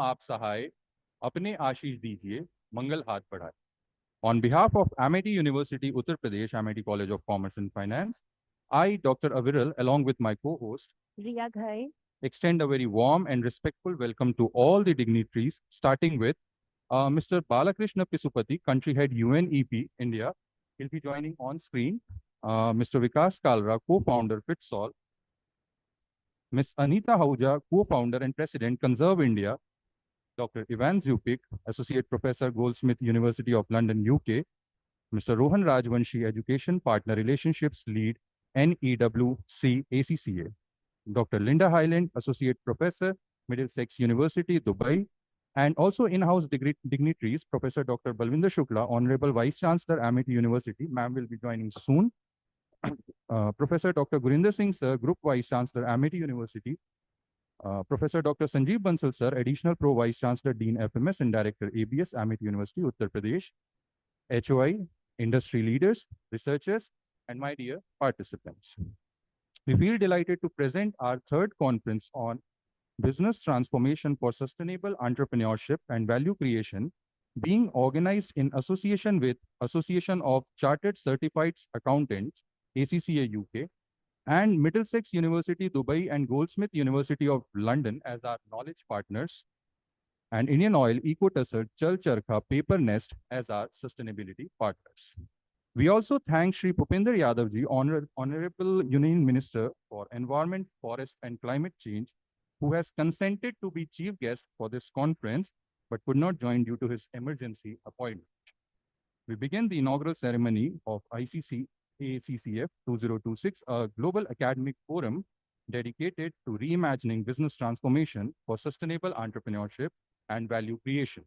आप सहाय अपने आशीष दीजिए मंगल हाथ बढ़ाए. On behalf of Amity University, Uttar Pradesh, Amity College of Commerce and Finance, I, Dr. Aviral, along with my co-host, Riya Ghai. extend a very warm and respectful welcome to all the dignitaries, starting with Mr. Balakrishna Pisupati, Country Head UNEP India. He'll be joining on screen. Mr. Vikas Kalra, Co-founder FitSol. Ms. Anita Hauja, Co-founder and President Conserve India. Dr. Ivan Zupik, Associate Professor, Goldsmith University of London, UK. Mr. Rohan Rajvanshi, Education Partner Relationships Lead, NEWC ACCA. Dr. Linda Highland, Associate Professor, Middlesex University, Dubai. And also in-house dignitaries, Professor Dr. Balwinder Shukla, Honorable Vice Chancellor, Amity University. Ma'am will be joining soon. Professor Dr. Gurinder Singh, Sir, Group Vice Chancellor, Amity University. Professor Dr. Sanjeev Bansal, Sir, Additional Pro Vice Chancellor, Dean FMS and Director ABS, Amity University, Uttar Pradesh. HOI, industry leaders, researchers, and my dear participants. We feel delighted to present our third conference on business transformation for sustainable entrepreneurship and value creation, being organized in association with Association of Chartered Certified Accountants, ACCA UK, and Middlesex University, Dubai, and Goldsmith University of London as our knowledge partners, and Indian Oil, Ecotasar, Chal Charkha, Paper Nest as our sustainability partners. We also thank Shri Bhupinder Yadavji, Honorable Union Minister for Environment, Forest and Climate Change, who has consented to be chief guest for this conference, but could not join due to his emergency appointment. We begin the inaugural ceremony of ICACCF 2026, a global academic forum dedicated to reimagining business transformation for sustainable entrepreneurship and value creation.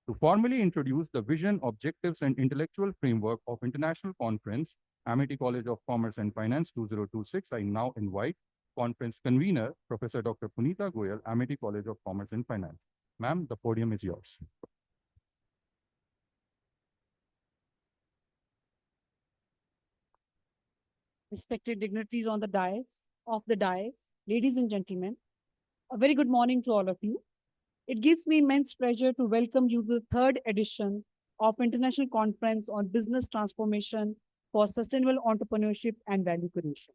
To formally introduce the vision, objectives, and intellectual framework of International Conference, Amity College of Commerce and Finance 2026, I now invite conference convener, Professor Dr. Punita Goyal, Amity College of Commerce and Finance. Ma'am, the podium is yours. Respected dignitaries on the dais, ladies and gentlemen, a very good morning to all of you. It gives me immense pleasure to welcome you to the third edition of International Conference on Business Transformation for Sustainable Entrepreneurship and Value Creation.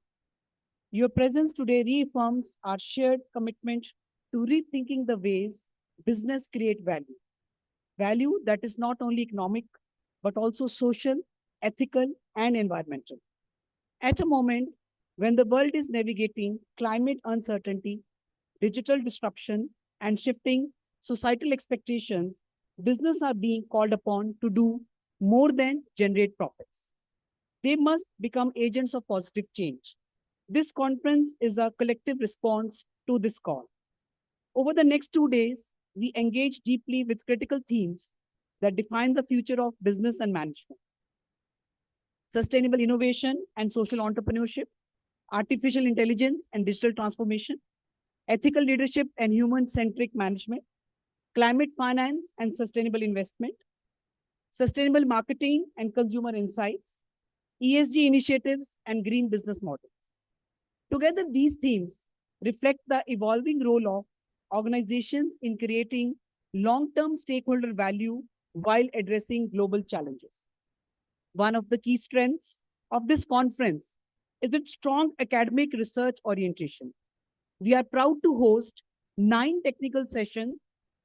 Your presence today reaffirms our shared commitment to rethinking the ways business create value. Value that is not only economic, but also social, ethical, and environmental. At a moment when the world is navigating climate uncertainty, digital disruption, and shifting societal expectations, business are being called upon to do more than generate profits. They must become agents of positive change. This conference is a collective response to this call. Over the next 2 days, we engage deeply with critical themes that define the future of business and management. Sustainable innovation and social entrepreneurship, artificial intelligence and digital transformation, ethical leadership and human-centric management, climate finance and sustainable investment, sustainable marketing and consumer insights, ESG initiatives and green business models. Together, these themes reflect the evolving role of organizations in creating long-term stakeholder value while addressing global challenges. One of the key strengths of this conference is its strong academic research orientation. We are proud to host 9 technical sessions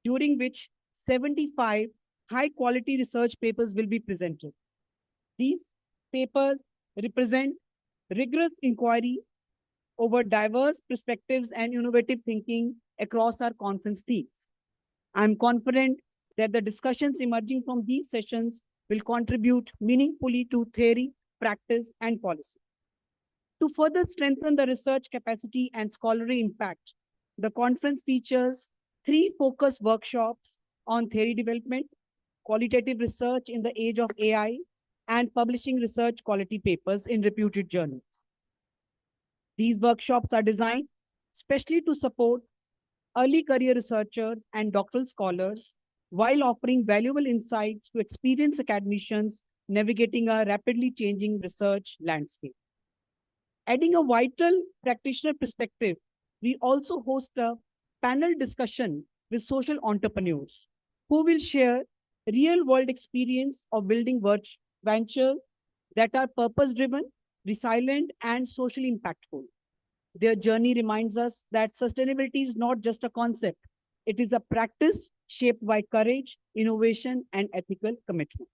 during which 75 high-quality research papers will be presented. These papers represent rigorous inquiry over diverse perspectives and innovative thinking across our conference themes. I'm confident that the discussions emerging from these sessions will contribute meaningfully to theory, practice, and policy. To further strengthen the research capacity and scholarly impact, the conference features 3 focus workshops on theory development, qualitative research in the age of AI, and publishing research quality papers in reputed journals. These workshops are designed specially to support early career researchers and doctoral scholars while offering valuable insights to experienced academicians navigating a rapidly changing research landscape. Adding a vital practitioner perspective, we also host a panel discussion with social entrepreneurs who will share real-world experience of building ventures that are purpose-driven, resilient, and socially impactful. Their journey reminds us that sustainability is not just a concept, it is a practice shaped by courage, innovation, and ethical commitment.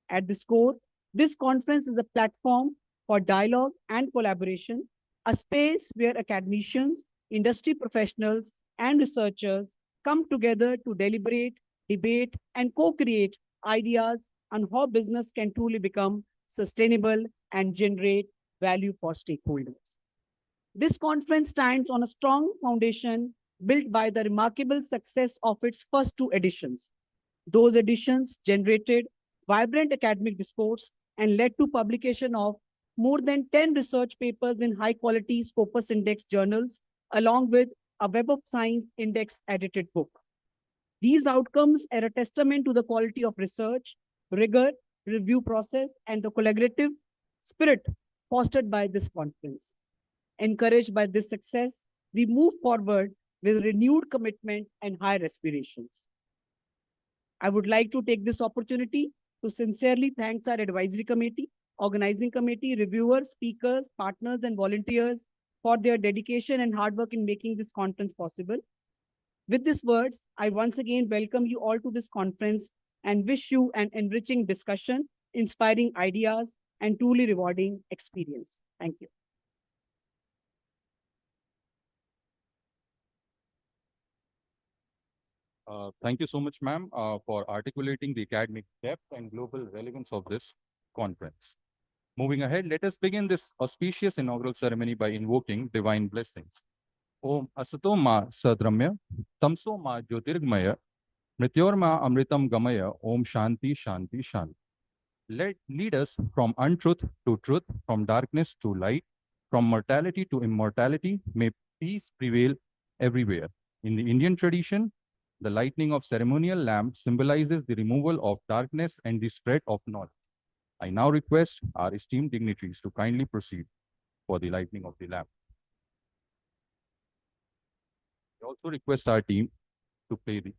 At this core, this conference is a platform for dialogue and collaboration, a space where academicians, industry professionals, and researchers come together to deliberate, debate, and co-create ideas on how business can truly become sustainable and generate value for stakeholders. This conference stands on a strong foundation built by the remarkable success of its first two editions. Those editions generated vibrant academic discourse and led to publication of more than 10 research papers in high-quality Scopus Index journals, along with a Web of Science Index edited book. These outcomes are a testament to the quality of research, rigor, review process, and the collaborative spirit fostered by this conference. Encouraged by this success, we move forward with renewed commitment and higher aspirations. I would like to take this opportunity to sincerely thank our advisory committee, organizing committee, reviewers, speakers, partners, and volunteers for their dedication and hard work in making this conference possible. With these words, I once again welcome you all to this conference and wish you an enriching discussion, inspiring ideas, and truly rewarding experience. Thank you. Thank you so much, ma'am, for articulating the academic depth and global relevance of this conference. Moving ahead, let us begin this auspicious inaugural ceremony by invoking divine blessings. Om Asato Ma Sadramya, Tamso Ma Jyotirgmaya, Mrityor Ma Amritam Gamaya, Om Shanti Shanti Shanti. Lead us from untruth to truth, from darkness to light, from mortality to immortality. May peace prevail everywhere. In the Indian tradition, the lighting of ceremonial lamp symbolizes the removal of darkness and the spread of knowledge. I now request our esteemed dignitaries to kindly proceed for the lighting of the lamp. I also request our team to play the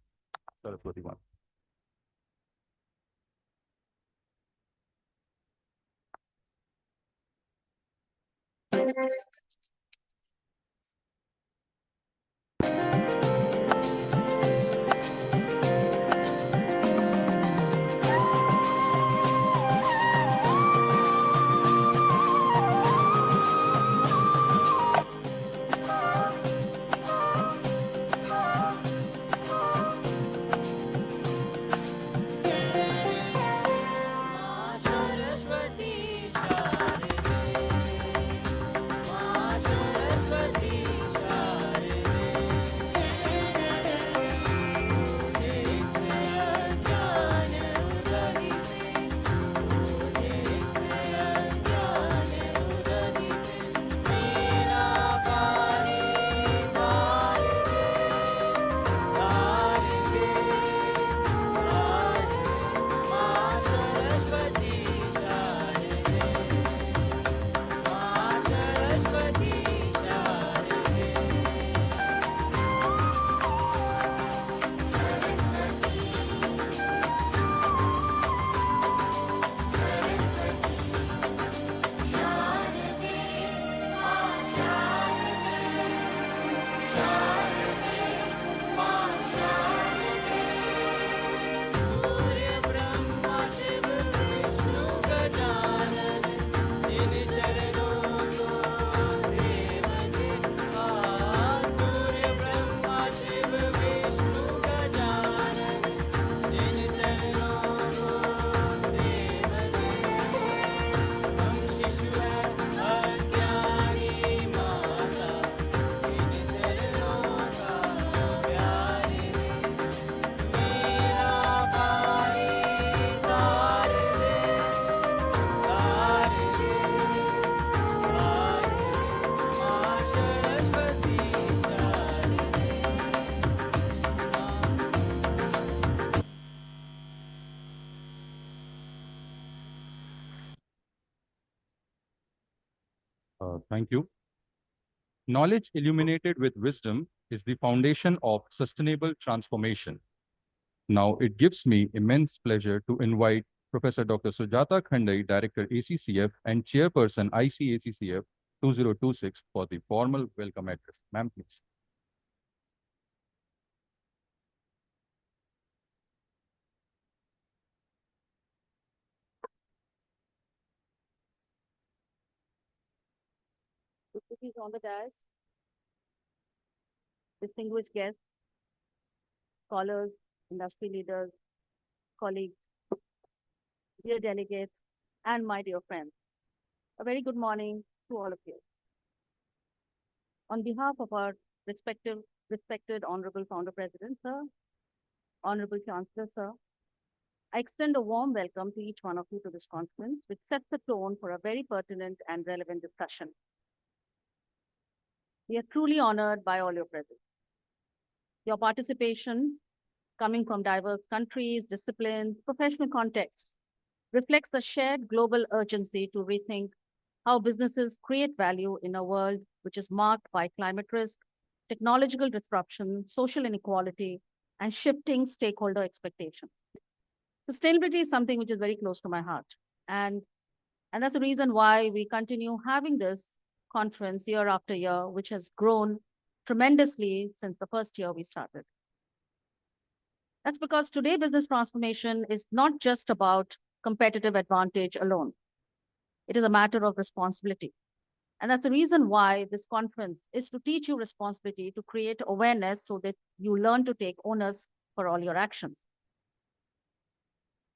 Saraswati one. Thank you. Knowledge illuminated with wisdom is the foundation of sustainable transformation. Now, it gives me immense pleasure to invite Professor Dr. Sujata Khandai, Director ACCF and Chairperson ICACCF 2026 for the formal welcome address. Ma'am, please. Dignitaries on the dais, distinguished guests, scholars, industry leaders, colleagues, dear delegates, and my dear friends. A very good morning to all of you. On behalf of our respected Honorable Founder President, sir, Honorable Chancellor, sir, I extend a warm welcome to each one of you to this conference, which sets the tone for a very pertinent and relevant discussion. We are truly honored by all your presence. Your participation, coming from diverse countries, disciplines, professional contexts, reflects the shared global urgency to rethink how businesses create value in a world which is marked by climate risk, technological disruption, social inequality, and shifting stakeholder expectations. Sustainability is something which is very close to my heart. And that's the reason why we continue having this conference year after year, which has grown tremendously since the first year we started. That's because today business transformation is not just about competitive advantage alone. It is a matter of responsibility. And that's the reason why this conference is to teach you responsibility, to create awareness so that you learn to take onus for all your actions.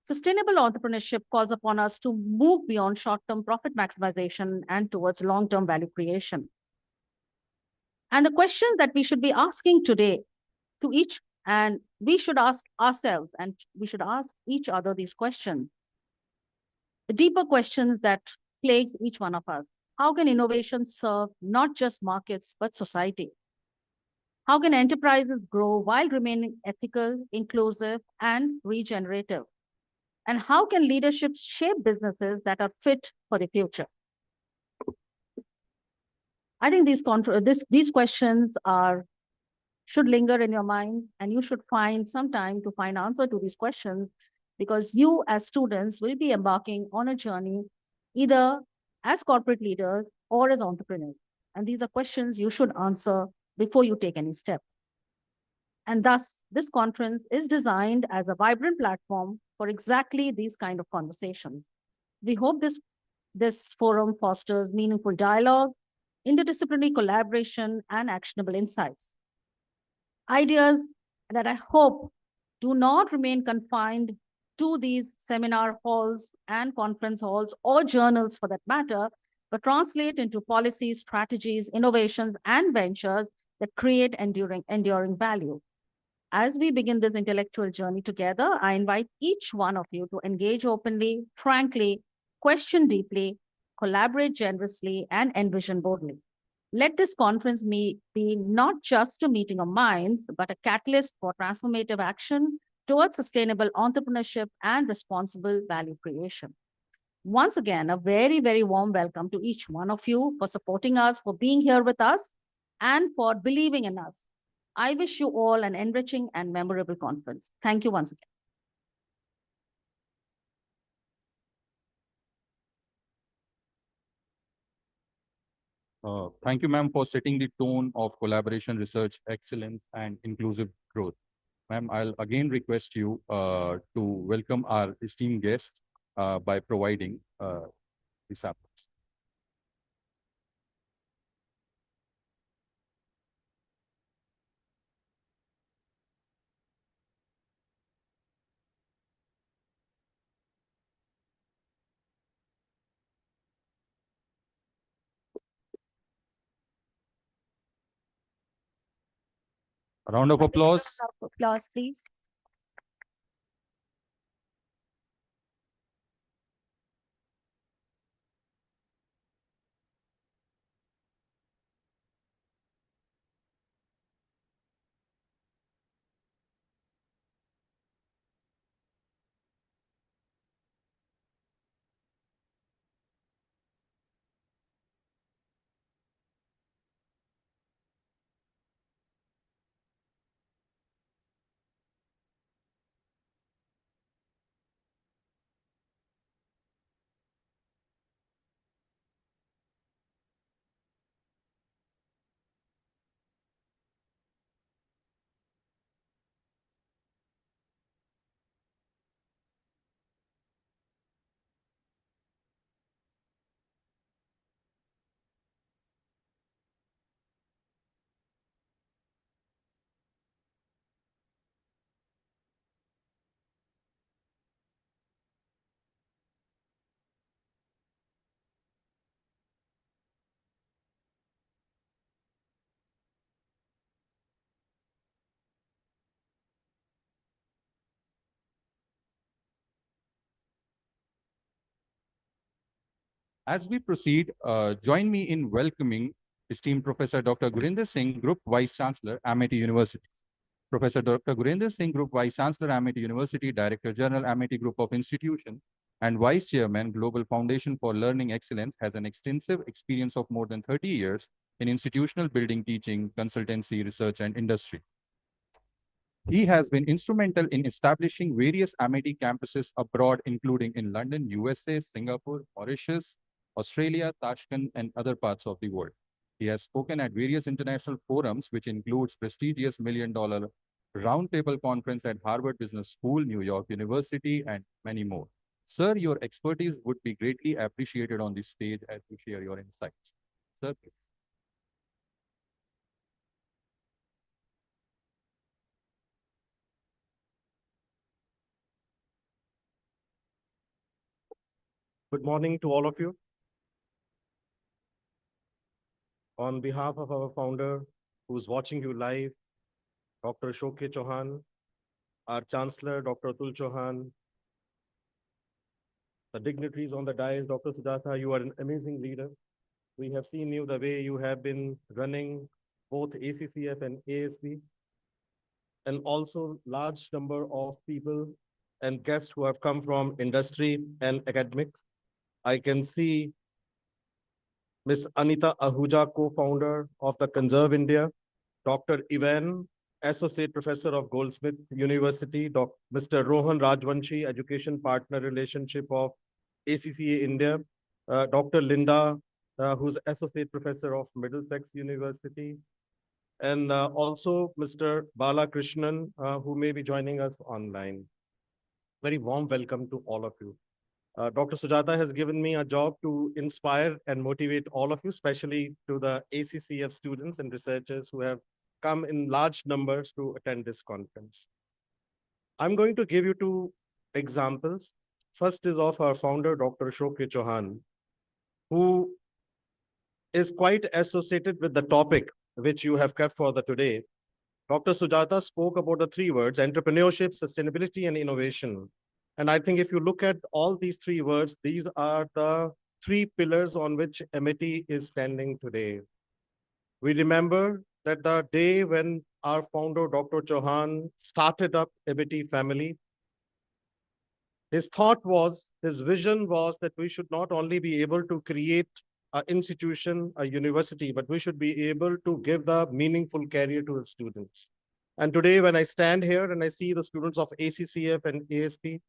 Sustainable entrepreneurship calls upon us to move beyond short-term profit maximization and towards long-term value creation. And the question that we should be asking today to each, and we should ask ourselves and we should ask each other these questions, the deeper questions that plague each one of us. How can innovation serve not just markets, but society? How can enterprises grow while remaining ethical, inclusive, and regenerative? And how can leadership shape businesses that are fit for the future? I think these questions should linger in your mind, and you should find some time to find answer to these questions, because you as students will be embarking on a journey either as corporate leaders or as entrepreneurs. And these are questions you should answer before you take any step. And thus, this conference is designed as a vibrant platform for exactly these kind of conversations. We hope this forum fosters meaningful dialogue, interdisciplinary collaboration, and actionable insights. Ideas that I hope do not remain confined to these seminar halls and conference halls or journals for that matter, but translate into policies, strategies, innovations, and ventures that create enduring value. As we begin this intellectual journey together, I invite each one of you to engage openly, frankly, question deeply, collaborate generously, and envision boldly. Let this conference be not just a meeting of minds, but a catalyst for transformative action towards sustainable entrepreneurship and responsible value creation. Once again, a very, very warm welcome to each one of you for supporting us, for being here with us, and for believing in us. I wish you all an enriching and memorable conference. Thank you once again. Thank you, ma'am, for setting the tone of collaboration, research, excellence, and inclusive growth. Ma'am, I'll again request you to welcome our esteemed guests by providing the samples. A round of applause. Applause, please. As we proceed, join me in welcoming esteemed Professor Dr. Gurinder Singh, Group Vice Chancellor, Amity University. Professor Dr. Gurinder Singh, Group Vice Chancellor, Amity University, Director General, Amity Group of Institutions, and Vice Chairman, Global Foundation for Learning Excellence, has an extensive experience of more than 30 years in institutional building, teaching, consultancy, research, and industry. He has been instrumental in establishing various Amity campuses abroad, including in London, USA, Singapore, Mauritius, Australia, Tashkent, and other parts of the world. He has spoken at various international forums, which includes prestigious $1 million roundtable conference at Harvard Business School, New York University, and many more. Sir, your expertise would be greatly appreciated on this stage as you share your insights. Sir, please. Good morning to all of you. On behalf of our founder, who's watching you live, Dr. Ashok Chauhan, our Chancellor, Dr. Atul Chauhan, the dignitaries on the dais, Dr. Sujata, you are an amazing leader. We have seen you the way you have been running both ACCF and ASB, and also large number of people and guests who have come from industry and academics. I can see Ms. Anita Ahuja, co-founder of the Conserve India, Dr. Ivan, Associate Professor of Goldsmith University, Mr. Rohan Rajvanshi, Education Partner Relationship of ACCA India, Dr. Linda, who's Associate Professor of Middlesex University, and also Mr. Balakrishnan, who may be joining us online. Very warm welcome to all of you. Dr. Sujata has given me a job to inspire and motivate all of you, especially to the ACCF students and researchers who have come in large numbers to attend this conference. I'm going to give you two examples. First is of our founder, Dr. Ashok Chauhan, who is quite associated with the topic which you have kept for the today. Dr. Sujata spoke about the three words: entrepreneurship, sustainability, and innovation. And I think if you look at all these three words, these are the three pillars on which Amity is standing today. We remember that the day when our founder, Dr. Chauhan, started up Amity family, his thought was, his vision was that we should not only be able to create an institution, a university, but we should be able to give the meaningful career to the students. And today, when I stand here and I see the students of ACCF and ASP,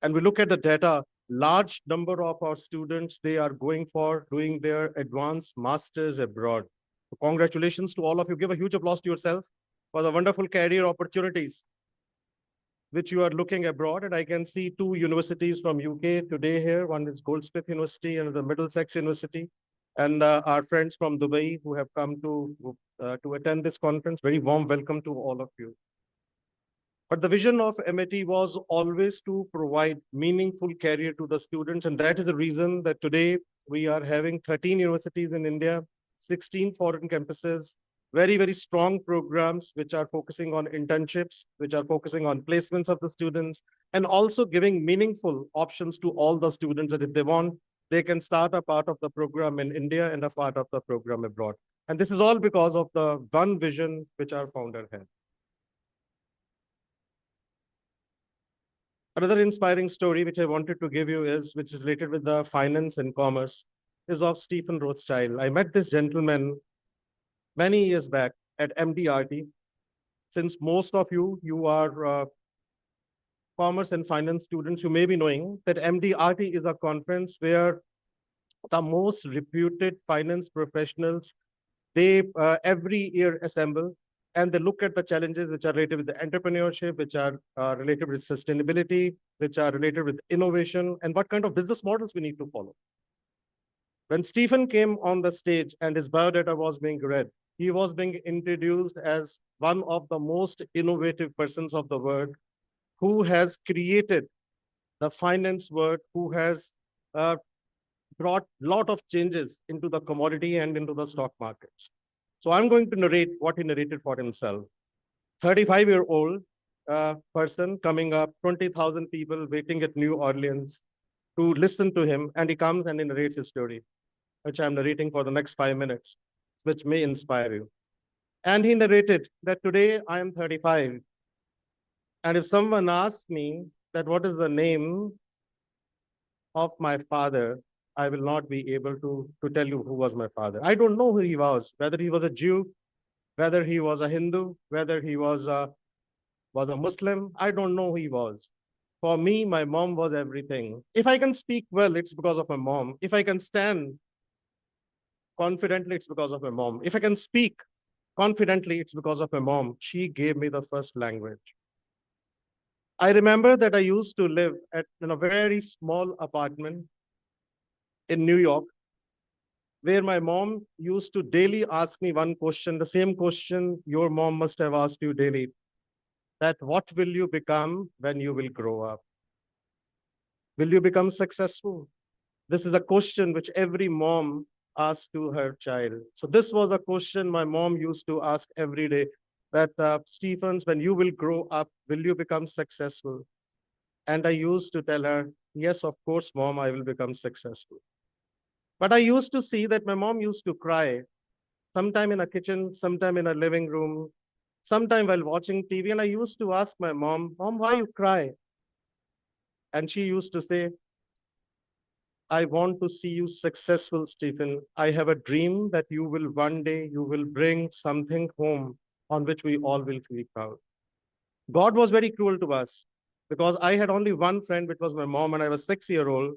and we look at the data, large number of our students, they are going for doing their advanced masters abroad. So congratulations to all of you. Give a huge applause to yourself for the wonderful career opportunities which you are looking abroad. And I can see two universities from UK today here. One is Goldsmith University and the Middlesex University. And our friends from Dubai who have come to attend this conference. Very warm welcome to all of you. But the vision of MIT was always to provide meaningful career to the students. And that is the reason that today we are having 13 universities in India, 16 foreign campuses, very, very strong programs which are focusing on internships, which are focusing on placements of the students, and also giving meaningful options to all the students that if they want, they can start a part of the program in India and a part of the program abroad. And this is all because of the one vision which our founder had. Another inspiring story which I wanted to give you is, which is related with the finance and commerce, is of Stephen Rothschild. I met this gentleman many years back at MDRT. Since most of you are commerce and finance students, you may be knowing that MDRT is a conference where the most reputed finance professionals, they every year assemble and they look at the challenges which are related with the entrepreneurship, which are related with sustainability, which are related with innovation, and what kind of business models we need to follow. When Stephen came on the stage and his biodata was being read, he was being introduced as one of the most innovative persons of the world, who has created the finance world, who has brought a lot of changes into the commodity and into the stock markets. So I'm going to narrate what he narrated for himself. 35-year-old person coming up, 20,000 people waiting at New Orleans. to listen to him, and he comes and he narrates his story, which I'm narrating for the next 5 minutes, which may inspire you. And he narrated that today I am 35. And if someone asks me that what is the name of my father, I will not be able to tell you who was my father. I don't know who he was, whether he was a Jew, whether he was a Hindu, whether he was a Muslim. I don't know who he was. For me, my mom was everything. If I can speak well, it's because of my mom. If I can stand confidently, it's because of my mom. If I can speak confidently, it's because of my mom. She gave me the first language. I remember that I used to live in a very small apartment in New York, where my mom used to daily ask me one question, the same question your mom must have asked you daily, that what will you become when you will grow up? Will you become successful? This is a question which every mom asks to her child. So this was a question my mom used to ask every day, that Stephens, when you will grow up, will you become successful? And I used to tell her, yes, of course, mom, I will become successful. But I used to see that my mom used to cry, sometime in a kitchen, sometime in a living room, sometime while watching TV. And I used to ask my mom, Mom, why you cry? And she used to say, I want to see you successful, Stephen. I have a dream that you will one day, you will bring something home on which we all will feel proud. God was very cruel to us because I had only one friend, which was my mom, and I was 6-year-old.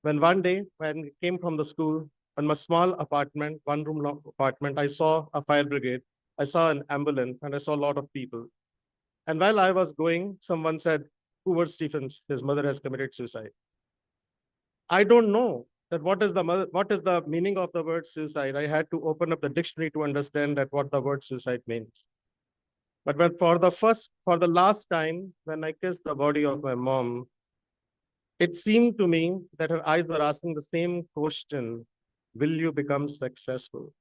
When one day, when I came from the school, in my small apartment, one-room apartment, I saw a fire brigade, I saw an ambulance, and I saw a lot of people. And while I was going, someone said, Hoover Stephens, his mother has committed suicide. I don't know that what is the meaning of the word suicide. I had to open up the dictionary to understand that what the word suicide means. But when for the last time, when I kissed the body of my mom, it seemed to me that her eyes were asking the same question, will you become successful?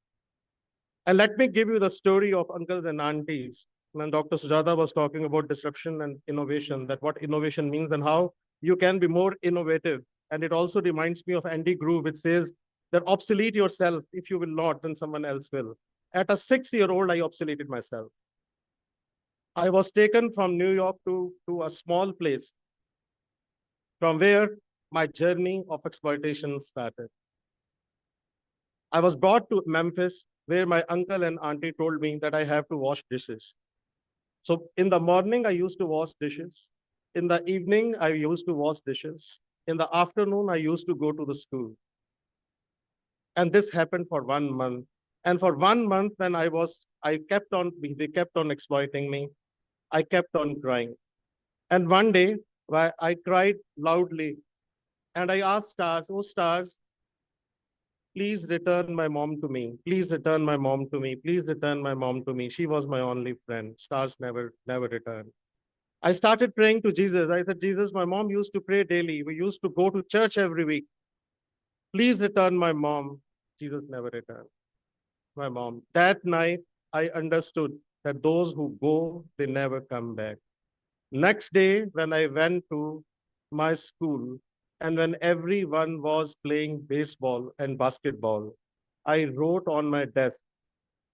And let me give you the story of uncles and aunties. When Dr. Sujata was talking about disruption and innovation, that what innovation means and how you can be more innovative. And it also reminds me of Andy Grove, which says that obsolete yourself. If you will not, then someone else will. At a 6-year-old, I obsoleted myself. I was taken from New York to a small place from where my journey of exploitation started. I was brought to Memphis, where my uncle and auntie told me that I have to wash dishes. So in the morning, I used to wash dishes. In the evening, I used to wash dishes. In the afternoon, I used to go to the school. And this happened for 1 month. And for 1 month, when they kept on exploiting me. I kept on crying. And one day, I cried loudly. And I asked stars, oh stars, please return my mom to me. Please return my mom to me. Please return my mom to me. She was my only friend. Stars never returned. I started praying to Jesus. I said, Jesus, my mom used to pray daily. We used to go to church every week. Please return my mom. Jesus never returned my mom. That night, I understood that those who go, they never come back. Next day, when I went to my school, and when everyone was playing baseball and basketball, I wrote on my desk,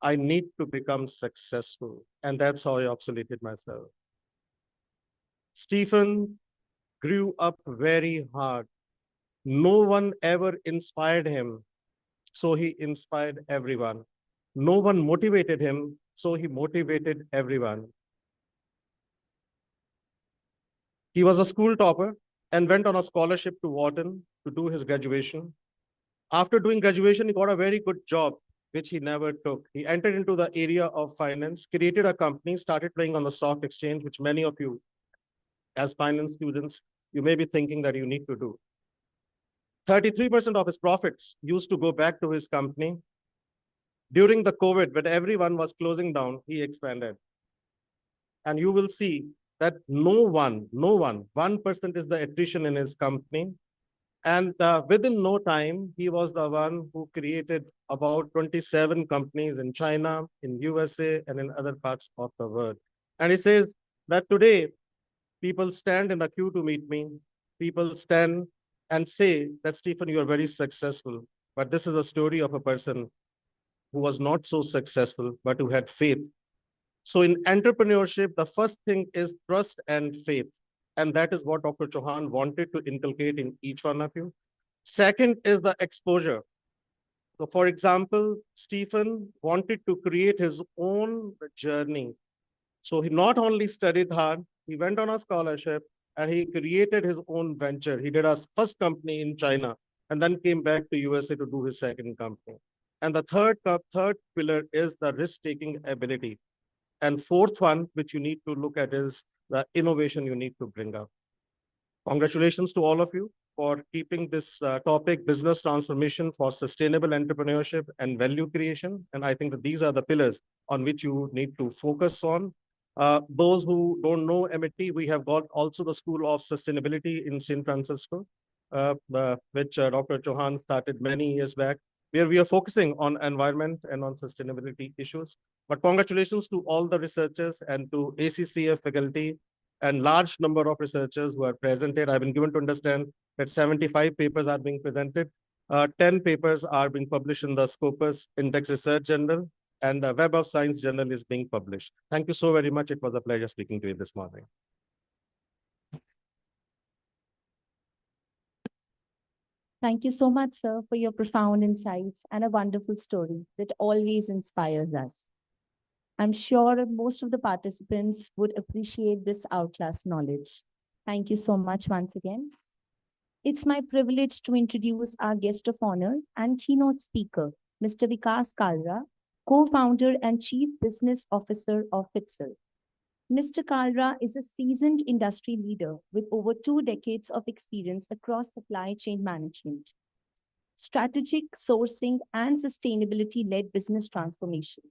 I need to become successful. And that's how I obsoleted myself. Stephen grew up very hard. No one ever inspired him, so he inspired everyone. No one motivated him, so he motivated everyone. He was a school topper and went on a scholarship to Wharton to do his graduation. After doing graduation, he got a very good job, which he never took. He entered into the area of finance, created a company, started playing on the stock exchange, which many of you, as finance students, you may be thinking that you need to do. 33% of his profits used to go back to his company. During the COVID, when everyone was closing down, he expanded. And you will see that no one, 1% is the attrition in his company. And within no time, he was the one who created about 27 companies in China, in USA, and in other parts of the world. And he says that today, people stand in a queue to meet me. People stand and say that, Stephen, you are very successful, but this is a story of a person who was not so successful, but who had faith. So in entrepreneurship, the first thing is trust and faith. And that is what Dr. Chauhan wanted to inculcate in each one of you. Second is the exposure. So for example, Stephen wanted to create his own journey. So he not only studied hard, he went on a scholarship and he created his own venture. He did a first company in China and then came back to USA to do his second company. And the third pillar is the risk-taking ability. And fourth one, which you need to look at, is the innovation you need to bring up. Congratulations to all of you for keeping this topic, business transformation for sustainable entrepreneurship and value creation. And I think that these are the pillars on which you need to focus on. Those who don't know MIT, we have got also the School of Sustainability in San Francisco, which Dr. Chauhan started many years back, where we are focusing on environment and on sustainability issues. But congratulations to all the researchers and to ACCF faculty and large number of researchers who are presented. I've been given to understand that 75 papers are being presented. 10 papers are being published in the Scopus Index Research Journal, and the Web of Science Journal is being published. Thank you so very much. It was a pleasure speaking to you this morning. Thank you so much, sir, for your profound insights and a wonderful story that always inspires us. I'm sure most of the participants would appreciate this outclass knowledge. Thank you so much once again. It's my privilege to introduce our guest of honor and keynote speaker, Mr. Vikas Kalra, co-founder and chief business officer of FITSL. Mr. Kalra is a seasoned industry leader with over 2 decades of experience across supply chain management, strategic sourcing, and sustainability-led business transformation.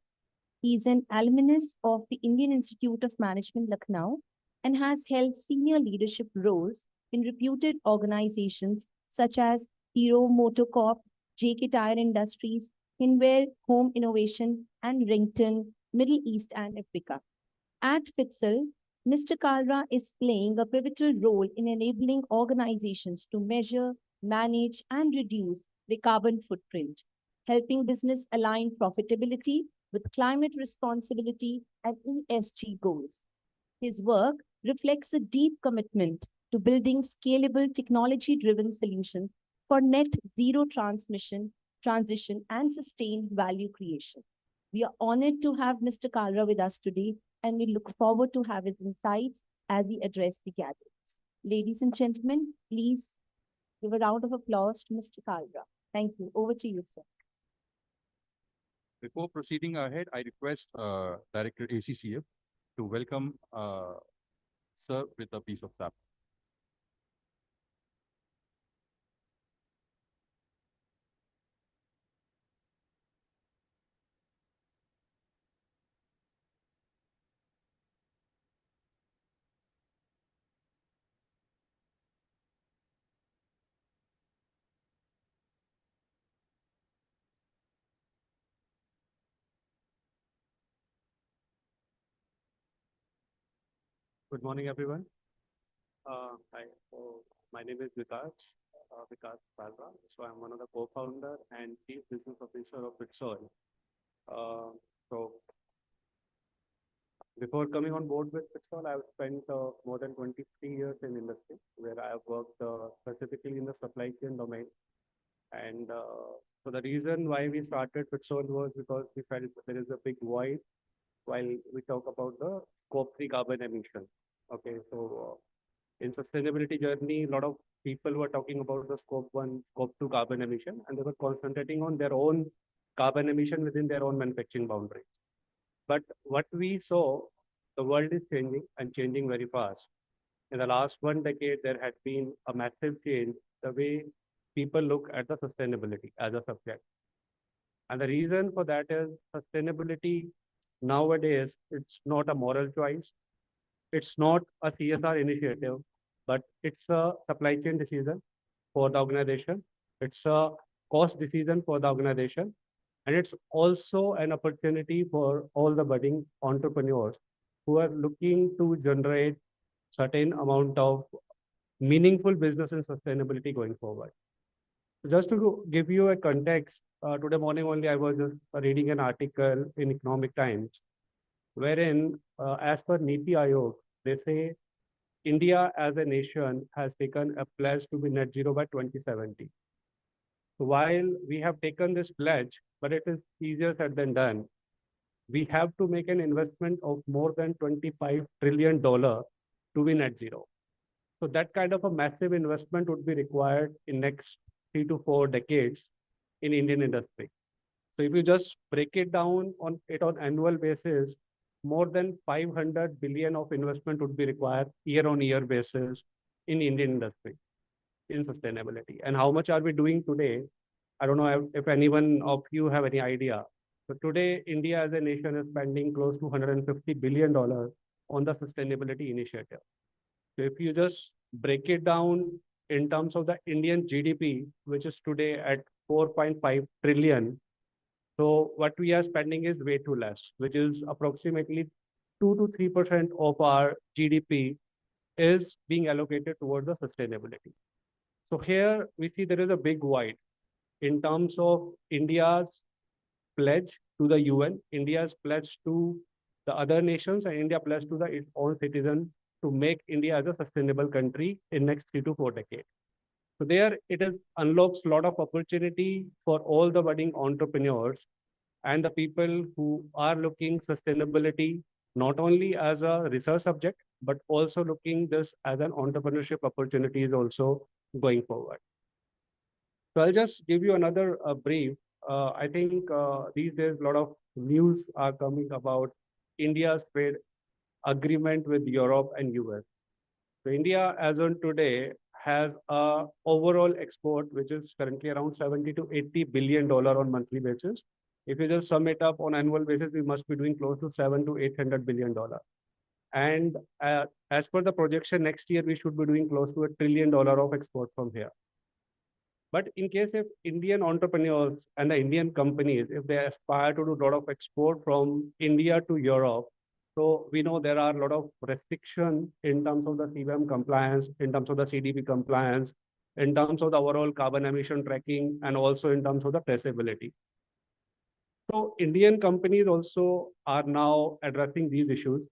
He is an alumnus of the Indian Institute of Management, Lucknow, and has held senior leadership roles in reputed organizations such as Hero Motocorp, JK Tire Industries, Hinware Home Innovation, and Rington, Middle East and Africa. At FITSL, Mr. Kalra is playing a pivotal role in enabling organizations to measure, manage, and reduce their carbon footprint, helping business align profitability with climate responsibility and ESG goals. His work reflects a deep commitment to building scalable technology-driven solutions for net zero transition, and sustained value creation. We are honored to have Mr. Kalra with us today, and we look forward to have his insights as he addresses the gatherings. Ladies and gentlemen, please give a round of applause to Mr. Kalra. Thank you. Over to you, sir. Before proceeding ahead, I request Director ACCF to welcome Sir with a piece of sap. Good morning, everyone. Hi. So my name is Vikas Kalra. So I'm one of the co-founder and chief business officer of FITSL. So before coming on board with FITSL, I've spent more than 23 years in industry, where I have worked specifically in the supply chain domain. And so the reason why we started FITSL was because we felt there is a big void while we talk about the Scope 3 carbon emission. Okay, so in sustainability journey, a lot of people were talking about the Scope 1, Scope 2 carbon emission, and they were concentrating on their own carbon emission within their own manufacturing boundaries. But what we saw, the world is changing and changing very fast. In the last 1 decade, there had been a massive change the way people look at the sustainability as a subject. And the reason for that is sustainability nowadays, it's not a moral choice. It's not a CSR initiative, but it's a supply chain decision for the organization. It's a cost decision for the organization. And it's also an opportunity for all the budding entrepreneurs who are looking to generate certain amount of meaningful business and sustainability going forward. Just to give you a context, today morning only I was just reading an article in Economic Times, wherein as per NITI Aayog, they say India as a nation has taken a pledge to be net zero by 2070. So while we have taken this pledge, but it is easier said than done, we have to make an investment of more than $25 trillion to be net zero. So that kind of a massive investment would be required in next 3 to 4 decades in Indian industry. So if you just break it down on annual basis, more than 500 billion of investment would be required year-on-year basis in Indian industry in sustainability. And how much are we doing today? I don't know if anyone of you have any idea. So today, India as a nation is spending close to $150 billion on the sustainability initiative. So if you just break it down in terms of the Indian GDP, which is today at 4.5 trillion, so what we are spending is way too less, which is approximately 2 to 3% of our GDP is being allocated towards the sustainability. So here we see there is a big void in terms of India's pledge to the UN, India's pledge to the other nations, and India pledge to its own citizens to make India as a sustainable country in next 3 to 4 decades. So there it is unlocks a lot of opportunity for all the budding entrepreneurs and the people who are looking sustainability not only as a research subject, but also looking this as an entrepreneurship opportunities also going forward. So I'll just give you another brief. I think these days a lot of news are coming about India's trade agreement with Europe and US. So India, as on today, has a overall export which is currently around 70 to 80 billion dollar on monthly basis. If you just sum it up on annual basis, we must be doing close to 7 to 800 billion dollar. And as per the projection, next year we should be doing close to $1 trillion of export from here. But in case if Indian entrepreneurs and the Indian companies, if they aspire to do a lot of export from India to Europe, so we know there are a lot of restrictions in terms of the CBAM compliance, in terms of the CDP compliance, in terms of the overall carbon emission tracking, and also in terms of the traceability. So Indian companies also are now addressing these issues.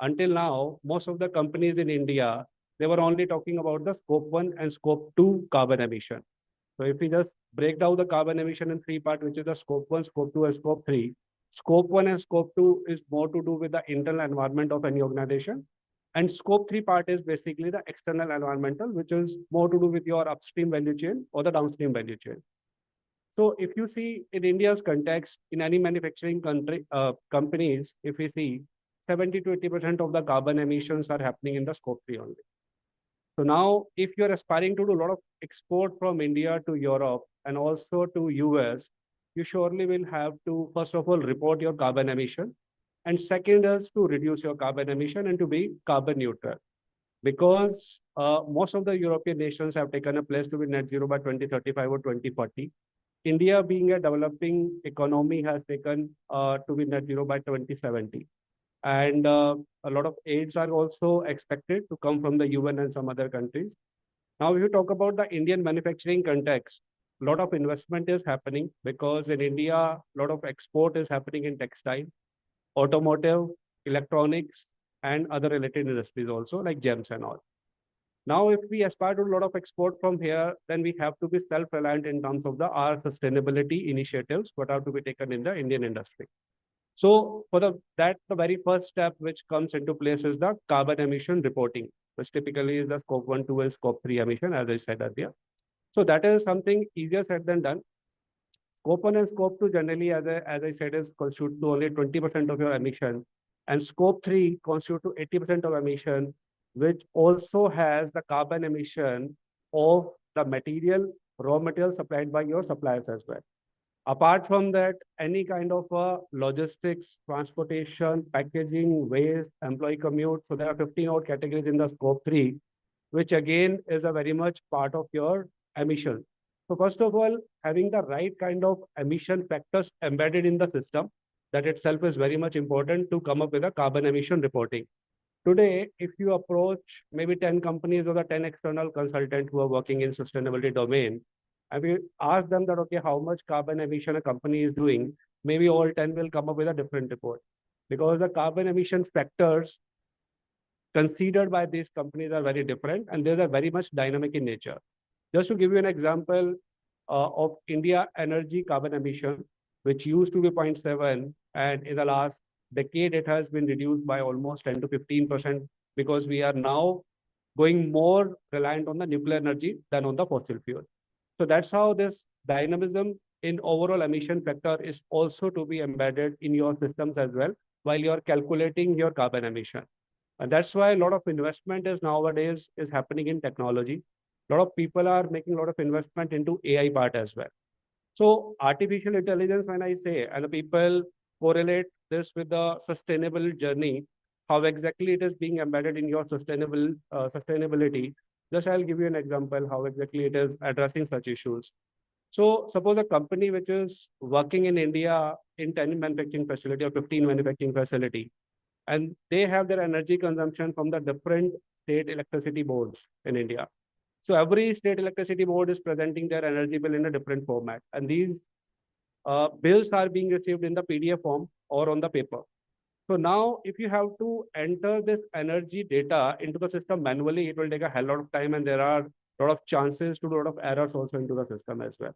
Until now, most of the companies in India, they were only talking about the scope 1 and scope 2 carbon emission. So if we just break down the carbon emission in 3 parts, which is the scope 1, scope 2, and scope 3. Scope 1 and scope 2 is more to do with the internal environment of any organization. And scope 3 part is basically the external environmental, which is more to do with your upstream value chain or the downstream value chain. So if you see in India's context, in any manufacturing companies, if we see 70 to 80% of the carbon emissions are happening in the scope 3 only. So now, if you're aspiring to do a lot of export from India to Europe and also to US, you surely will have to, first of all, report your carbon emission. And second is to reduce your carbon emission and to be carbon neutral. Because most of the European nations have taken a pledge to be net zero by 2035 or 2040. India, being a developing economy, has taken to be net zero by 2070. And a lot of aids are also expected to come from the UN and some other countries. Now, if you talk about the Indian manufacturing context, a lot of investment is happening because in India, a lot of export is happening in textile, automotive, electronics, and other related industries also like gems and all. Now, if we aspire to a lot of export from here, then we have to be self-reliant in terms of our sustainability initiatives, what are to be taken in the Indian industry. So for the very first step which comes into place is the carbon emission reporting, which typically is the scope 1, 2, and scope 3 emission, as I said earlier. So that is something easier said than done. Scope 1 and scope 2 generally, as I said, is constitute to only 20% of your emission, and scope 3 constitute to 80% of emission, which also has the carbon emission of the raw material supplied by your suppliers as well. Apart from that, any kind of logistics, transportation, packaging, waste, employee commute. So there are 15 odd categories in the scope 3, which again is a very much part of your emission. So first of all, having the right kind of emission factors embedded in the system, that itself is very much important to come up with a carbon emission reporting. today, if you approach maybe 10 companies or the 10 external consultants who are working in sustainability domain, and we ask them that, okay, how much carbon emission a company is doing, maybe all 10 will come up with a different report. Because the carbon emission factors considered by these companies are very different and they are very much dynamic in nature. Just to give you an example of India energy carbon emission, which used to be 0.7, and in the last decade, it has been reduced by almost 10 to 15% because we are now going more reliant on the nuclear energy than on the fossil fuel. So that's how this dynamism in overall emission factor is also to be embedded in your systems as well while you are calculating your carbon emission. And that's why a lot of investment is nowadays is happening in technology. A lot of people are making a lot of investment into AI part as well. So artificial intelligence, when I say, and the people correlate this with the sustainable journey, how exactly it is being embedded in your sustainability. Just I'll give you an example how exactly it is addressing such issues. So suppose a company which is working in India in 10 manufacturing facility or 15 manufacturing facility, and they have their energy consumption from the different state electricity boards in India. So every state electricity board is presenting their energy bill in a different format. And these bills are being received in the PDF form or on the paper. So now if you have to enter this energy data into the system manually, it will take a hell lot of time and there are a lot of chances to do a lot of errors also into the system as well.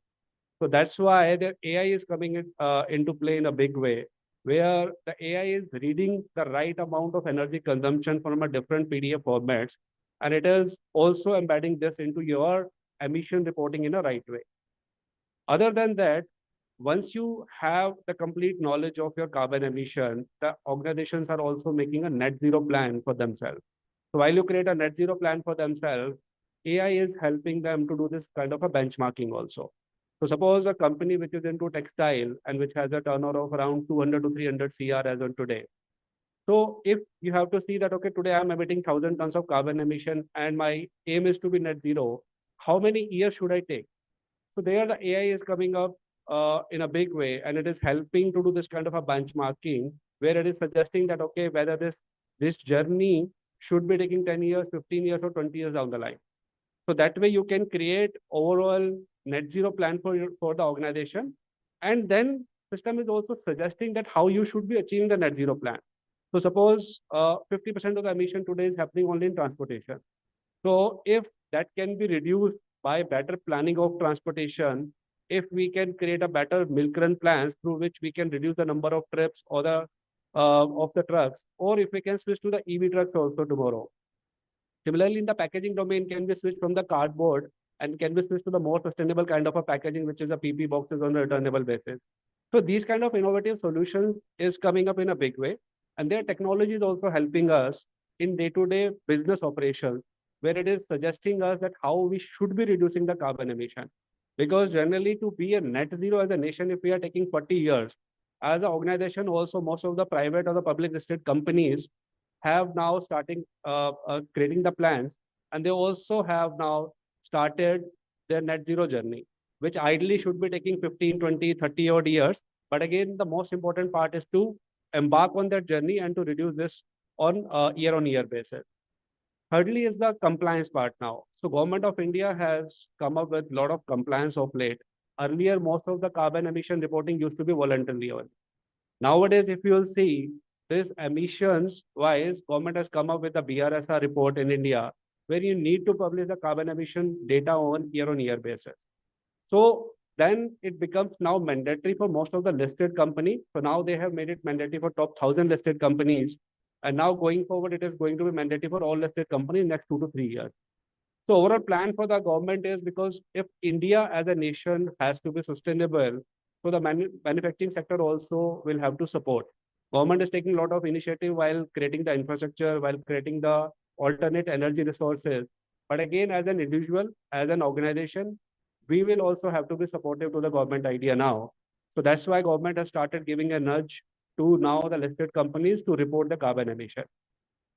So that's why the AI is coming into play in a big way, where the AI is reading the right amount of energy consumption from a different PDF formats, and it is also embedding this into your emission reporting in a right way. Other than that, once you have the complete knowledge of your carbon emission, the organizations are also making a net zero plan for themselves. So while you create a net zero plan for themselves, AI is helping them to do this kind of a benchmarking also. So suppose a company which is into textile and which has a turnover of around 200 to 300 CR as on today. So if you have to see that, okay, today I'm emitting 1,000 tons of carbon emission and my aim is to be net zero, how many years should I take? So there the AI is coming up in a big way, and it is helping to do this kind of a benchmarking where it is suggesting that, okay, whether this journey should be taking 10 years, 15 years, or 20 years down the line. So that way you can create overall net zero plan for the organization. And then system is also suggesting that how you should be achieving the net zero plan. So suppose 50% of the emission today is happening only in transportation. So if that can be reduced by better planning of transportation, if we can create a better milk run plans through which we can reduce the number of trips or the of the trucks, or if we can switch to the EV trucks also tomorrow. Similarly, in the packaging domain, can be switched from the cardboard and can be switched to the more sustainable kind of a packaging, which is a PP boxes on a returnable basis. So these kind of innovative solutions is coming up in a big way. And their technology is also helping us in day-to-day business operations, where it is suggesting us that how we should be reducing the carbon emission. Because generally to be a net zero as a nation, if we are taking 40 years, as an organization, also most of the private or the public listed companies have now starting creating the plans, and they also have now started their net zero journey, which ideally should be taking 15, 20, 30 odd years. But again, the most important part is to embark on that journey and to reduce this on a year-on-year basis. Thirdly is the compliance part now. So Government of India has come up with a lot of compliance of late. Earlier, most of the carbon emission reporting used to be voluntary. Nowadays, if you will see, this emissions wise, government has come up with a BRSR report in India, where you need to publish the carbon emission data on year basis. So then it becomes now mandatory for most of the listed companies. So now they have made it mandatory for top 1,000 listed companies. And now going forward, it is going to be mandatory for all listed companies next 2 to 3 years. So overall plan for the government is, because if India as a nation has to be sustainable, so the manufacturing sector also will have to support. Government is taking a lot of initiative while creating the infrastructure, while creating the alternate energy resources. But again, as an individual, as an organization, we will also have to be supportive to the government idea now. So that's why government has started giving a nudge to now the listed companies to report the carbon emission.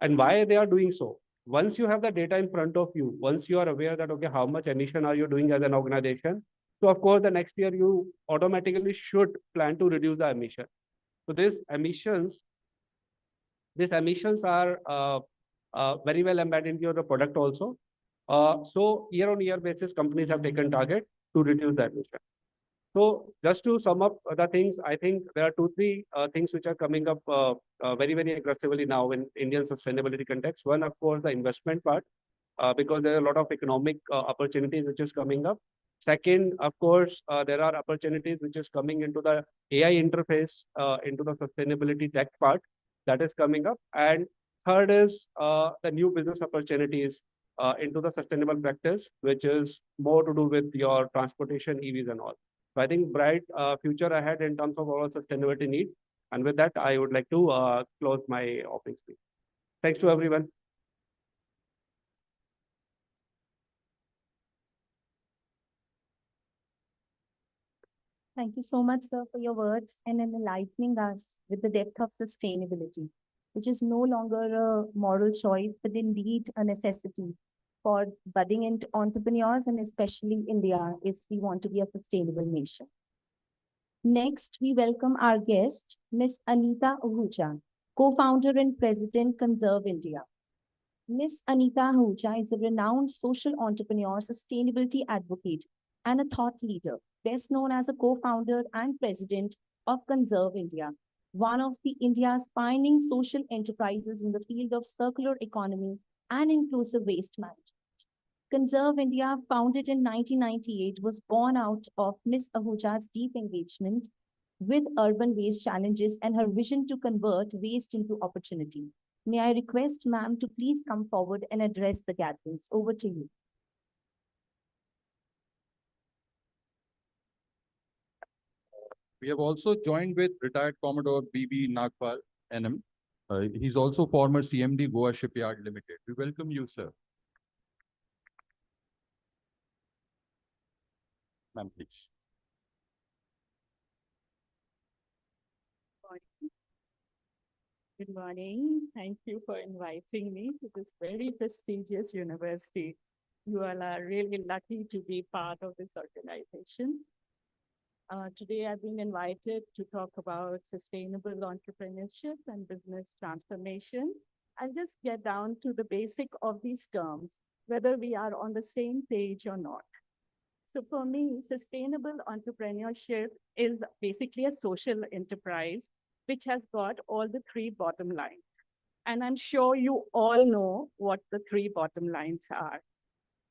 And why they are doing so? Once you have the data in front of you, once you are aware that, okay, how much emission are you doing as an organization? So of course, the next year you automatically should plan to reduce the emission. So these emissions are very well embedded into your product also. So year-on-year basis, companies have taken target to reduce that emission. So just to sum up the things, I think there are two, three things which are coming up very, very aggressively now in Indian sustainability context. One, of course, the investment part, because there are a lot of economic opportunities which is coming up. Second, of course, there are opportunities which is coming into the AI interface, into the sustainability tech part that is coming up. And third is the new business opportunities into the sustainable practice, which is more to do with your transportation, EVs and all. So I think bright future ahead in terms of our sustainability need. And with that, I would like to close my opening speech. Thanks to everyone. Thank you so much, sir, for your words and in enlightening us with the depth of sustainability, which is no longer a moral choice, but indeed a necessity for budding entrepreneurs and especially India if we want to be a sustainable nation. Next, we welcome our guest, Ms. Anita Ahuja, co-founder and president, Conserve India. Ms. Anita Ahuja is a renowned social entrepreneur, sustainability advocate, and a thought leader, best known as a co-founder and president of Conserve India, one of the India's pioneering social enterprises in the field of circular economy and inclusive waste management. Conserve India, founded in 1998, was born out of Ms. Ahuja's deep engagement with urban waste challenges and her vision to convert waste into opportunity. May I request ma'am to please come forward and address the gatherings. Over to you. We have also joined with retired Commodore B.B. Nagpal, NM. He's also former CMD Goa Shipyard Limited. We welcome you, sir. Ma'am, please. Good morning. Thank you for inviting me to this very prestigious university. You all are really lucky to be part of this organization. Today, I've been invited to talk about sustainable entrepreneurship and business transformation. I'll just get down to the basic of these terms, whether we are on the same page or not. So for me, sustainable entrepreneurship is basically a social enterprise which has got all the three bottom lines. And I'm sure you all know what the three bottom lines are.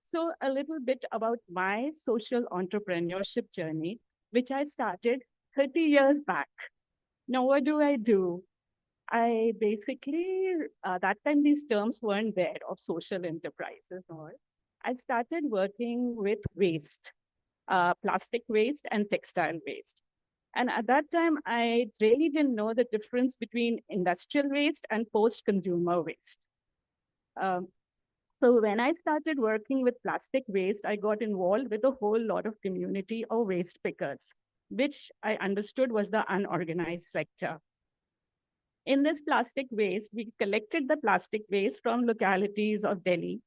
So a little bit about my social entrepreneurship journey, which I started 30 years back. Now, what do? I basically, that time these terms weren't there of social enterprises or I started working with waste, plastic waste and textile waste. And at that time, I really didn't know the difference between industrial waste and post-consumer waste. So when I started working with plastic waste, I got involved with a whole lot of community of waste pickers, which I understood was the unorganized sector. In this plastic waste, we collected the plastic waste from localities of Delhi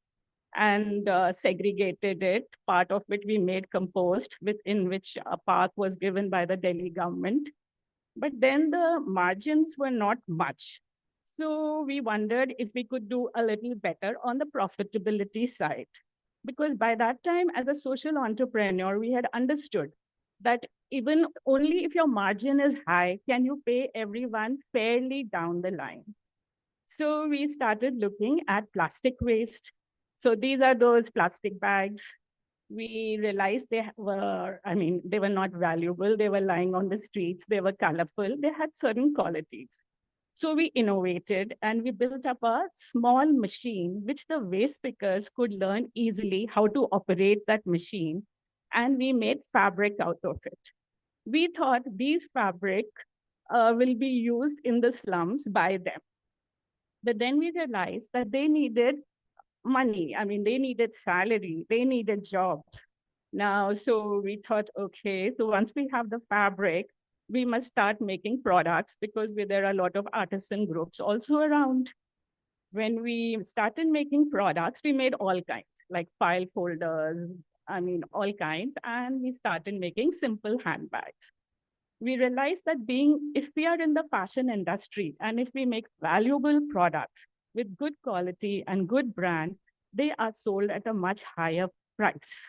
and segregated it. Part of it we made compost, in which a part was given by the Delhi government. But then the margins were not much. So we wondered if we could do a little better on the profitability side. Because by that time, as a social entrepreneur, we had understood that even only if your margin is high, can you pay everyone fairly down the line. So we started looking at plastic waste. So these are those plastic bags. We realized they were not valuable. They were lying on the streets. They were colorful. They had certain qualities. So we innovated and we built up a small machine, which the waste pickers could learn easily how to operate that machine. And we made fabric out of it. We thought these fabric will be used in the slums by them. But then we realized that they needed money. They needed salary. They needed jobs. Now, so we thought, okay, so once we have the fabric, we must start making products because there are a lot of artisan groups also around. When we started making products, we made all kinds, like file folders, all kinds, and we started making simple handbags. We realized that if we are in the fashion industry and if we make valuable products, with good quality and good brand, they are sold at a much higher price.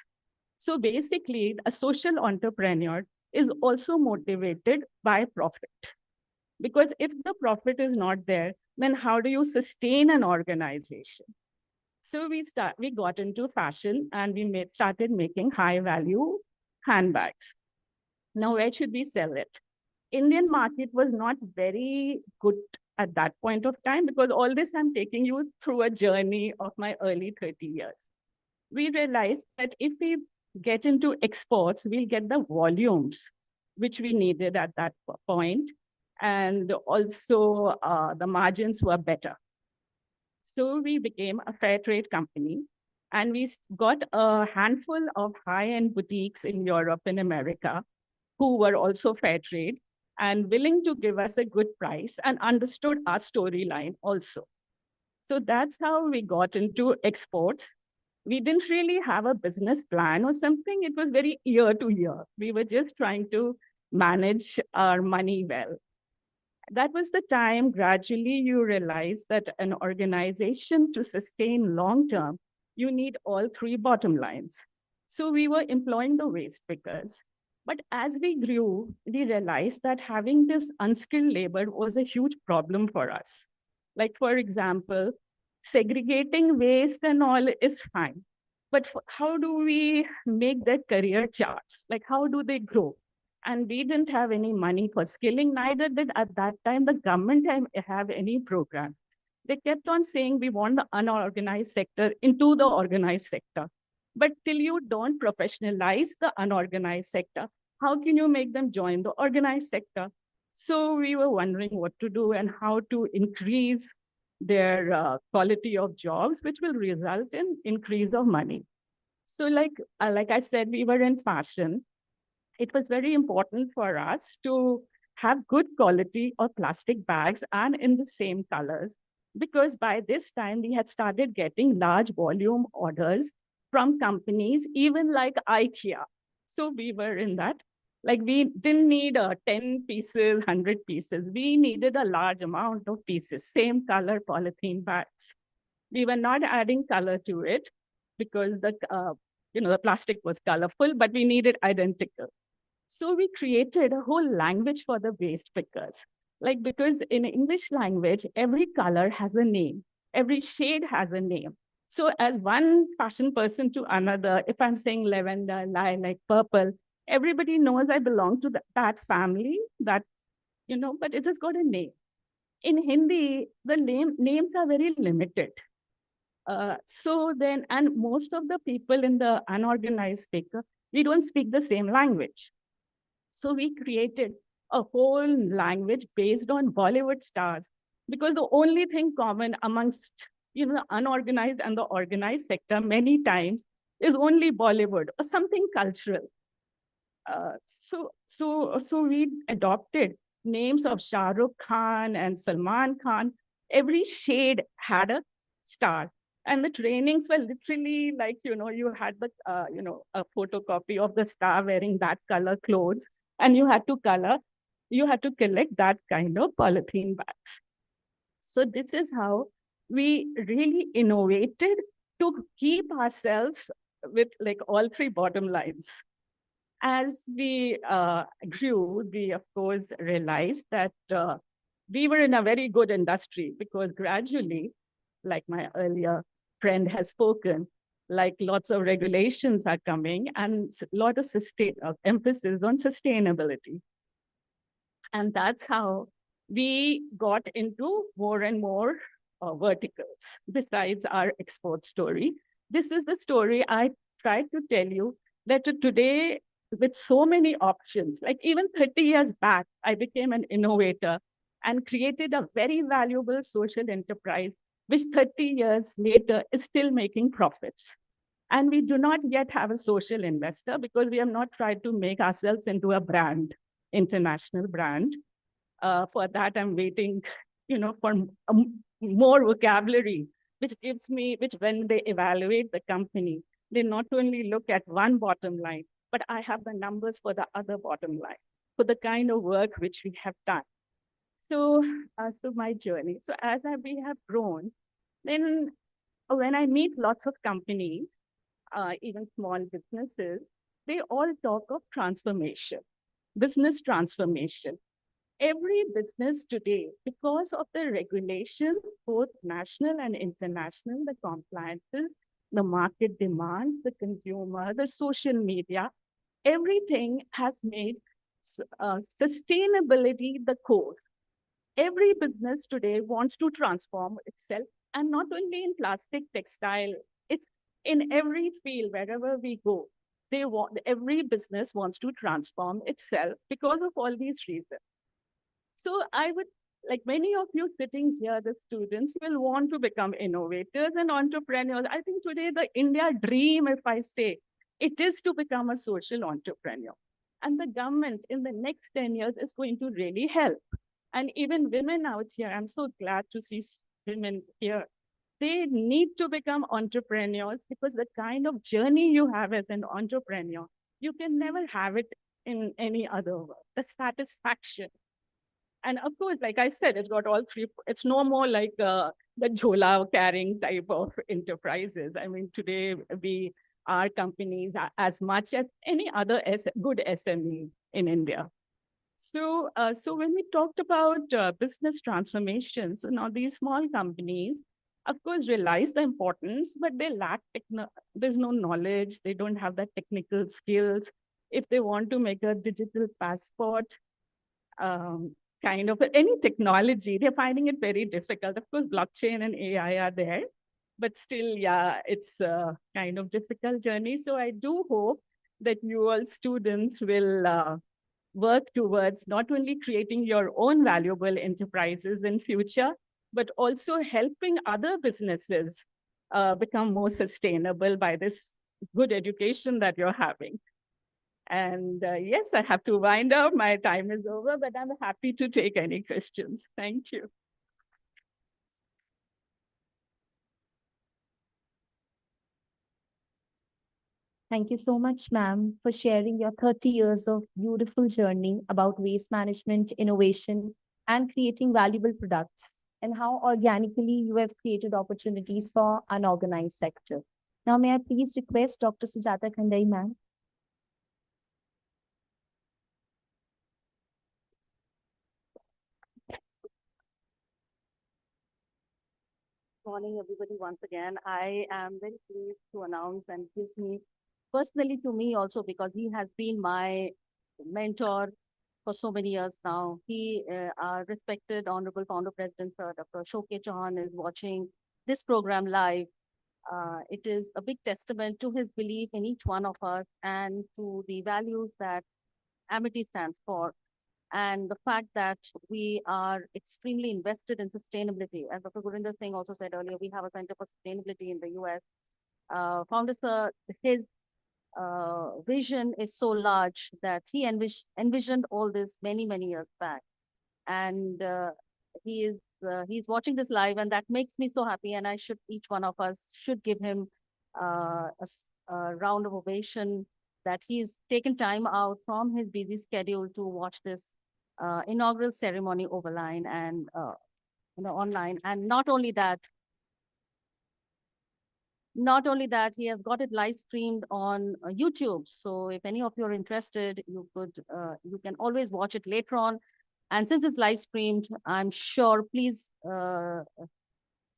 So basically, a social entrepreneur is also motivated by profit. Because if the profit is not there, then how do you sustain an organization? So we got into fashion and we started making high value handbags. Now, where should we sell it? Indian market was not very good at that point of time, because all this I'm taking you through a journey of my early 30 years. We realized that if we get into exports, we'll get the volumes which we needed at that point. And also the margins were better. So we became a fair trade company, and we got a handful of high-end boutiques in Europe and America who were also fair trade and willing to give us a good price and understood our storyline also. So that's how we got into exports. We didn't really have a business plan or something. It was very year to year. We were just trying to manage our money well. That was the time gradually you realize that an organization to sustain long-term, you need all three bottom lines. So we were employing the waste pickers. But as we grew, we realized that having this unskilled labor was a huge problem for us. Like, for example, segregating waste and all is fine. But how do we make their career charts? Like, how do they grow? And we didn't have any money for skilling, neither did at that time the government have any program. They kept on saying we want the unorganized sector into the organized sector. But till you don't professionalize the unorganized sector, how can you make them join the organized sector? So we were wondering what to do and how to increase their quality of jobs, which will result in increase of money. So like I said, we were in fashion. It was very important for us to have good quality of plastic bags and in the same colors, because by this time we had started getting large volume orders from companies, even like IKEA. So we were in that. Like, we didn't need 10 pieces, 100 pieces. We needed a large amount of pieces, same color polythene bags. We were not adding color to it because the plastic was colorful, but we needed identical. So we created a whole language for the waste pickers. Like, because in English language, every color has a name, every shade has a name. So as one fashion person to another, if I'm saying lavender, lilac, purple, everybody knows I belong to that family, but it has got a name. In Hindi, the names are very limited. And most of the people in the unorganized speaker, we don't speak the same language. So we created a whole language based on Bollywood stars, because the only thing common amongst the unorganized and the organized sector many times is only Bollywood or something cultural. So we adopted names of Shah Rukh Khan and Salman Khan. Every shade had a star. And the trainings were literally like, you had a photocopy of the star wearing that color clothes, and you had to collect that kind of polythene bags. So this is how we really innovated to keep ourselves with like all three bottom lines. As we grew, we of course realized that we were in a very good industry, because gradually, like my earlier friend has spoken, like lots of regulations are coming and a lot of emphasis on sustainability. And that's how we got into more and more verticals besides our export story. This is the story I tried to tell you, that today, with so many options, like even 30 years back, I became an innovator and created a very valuable social enterprise, which 30 years later is still making profits. And we do not yet have a social investor, because we have not tried to make ourselves into a brand, international brand. For that, I'm waiting, for more vocabulary, which when they evaluate the company, they not only look at one bottom line, but I have the numbers for the other bottom line, for the kind of work which we have done. So my journey. So we have grown, Then when I meet lots of companies, even small businesses, they all talk of transformation, business transformation. Every business today, because of the regulations, both national and international, the compliances, the market demand, the consumer, the social media, everything has made sustainability the core. Every business today wants to transform itself, and not only in plastic, textile, it's in every field, wherever we go. Every business wants to transform itself because of all these reasons. So I would, like many of you sitting here, the students will want to become innovators and entrepreneurs. I think today the India dream, if I say, it is to become a social entrepreneur. And the government in the next 10 years is going to really help. And even women out here, I'm so glad to see women here. They need to become entrepreneurs because the kind of journey you have as an entrepreneur, you can never have it in any other work. The satisfaction. And of course, like I said, it's got all three. It's no more like the Jhola carrying type of enterprises. I mean, today our companies are as much as any other good SME in India. So, when we talked about business transformation, so now these small companies, of course, realize the importance, but they lack, there's no knowledge, they don't have the technical skills. If they want to make a digital passport, kind of any technology, they're finding it very difficult. Of course, blockchain and AI are there, but still, yeah, it's a kind of difficult journey. So I do hope that you all students will work towards not only creating your own valuable enterprises in future, but also helping other businesses become more sustainable by this good education that you're having. And yes, I have to wind up. My time is over, but I'm happy to take any questions. Thank you. Thank you so much, ma'am, for sharing your 30 years of beautiful journey about waste management, innovation, and creating valuable products, and how organically you have created opportunities for unorganized sector. Now, may I please request Dr. Sujata Khandai, ma'am? Morning, everybody. Once again, I am very pleased to announce, and gives me personally to me also, because he has been my mentor for so many years now. He, our respected Honorable Founder President, Sir Dr. Shokhe Chauhan, is watching this program live. It is a big testament to his belief in each one of us and to the values that Amity stands for, and the fact that we are extremely invested in sustainability. As Dr. Gurinder Singh also said earlier, we have a Center for Sustainability in the US. Founder Sir, his vision is so large that he envisioned all this many, many years back. And he's watching this live, and that makes me so happy. And each one of us should give him a round of ovation that he's taken time out from his busy schedule to watch this inaugural ceremony online and online. And not only that, he has got it live streamed on YouTube. So if any of you are interested, you can always watch it later on. And since it's live streamed, I'm sure, please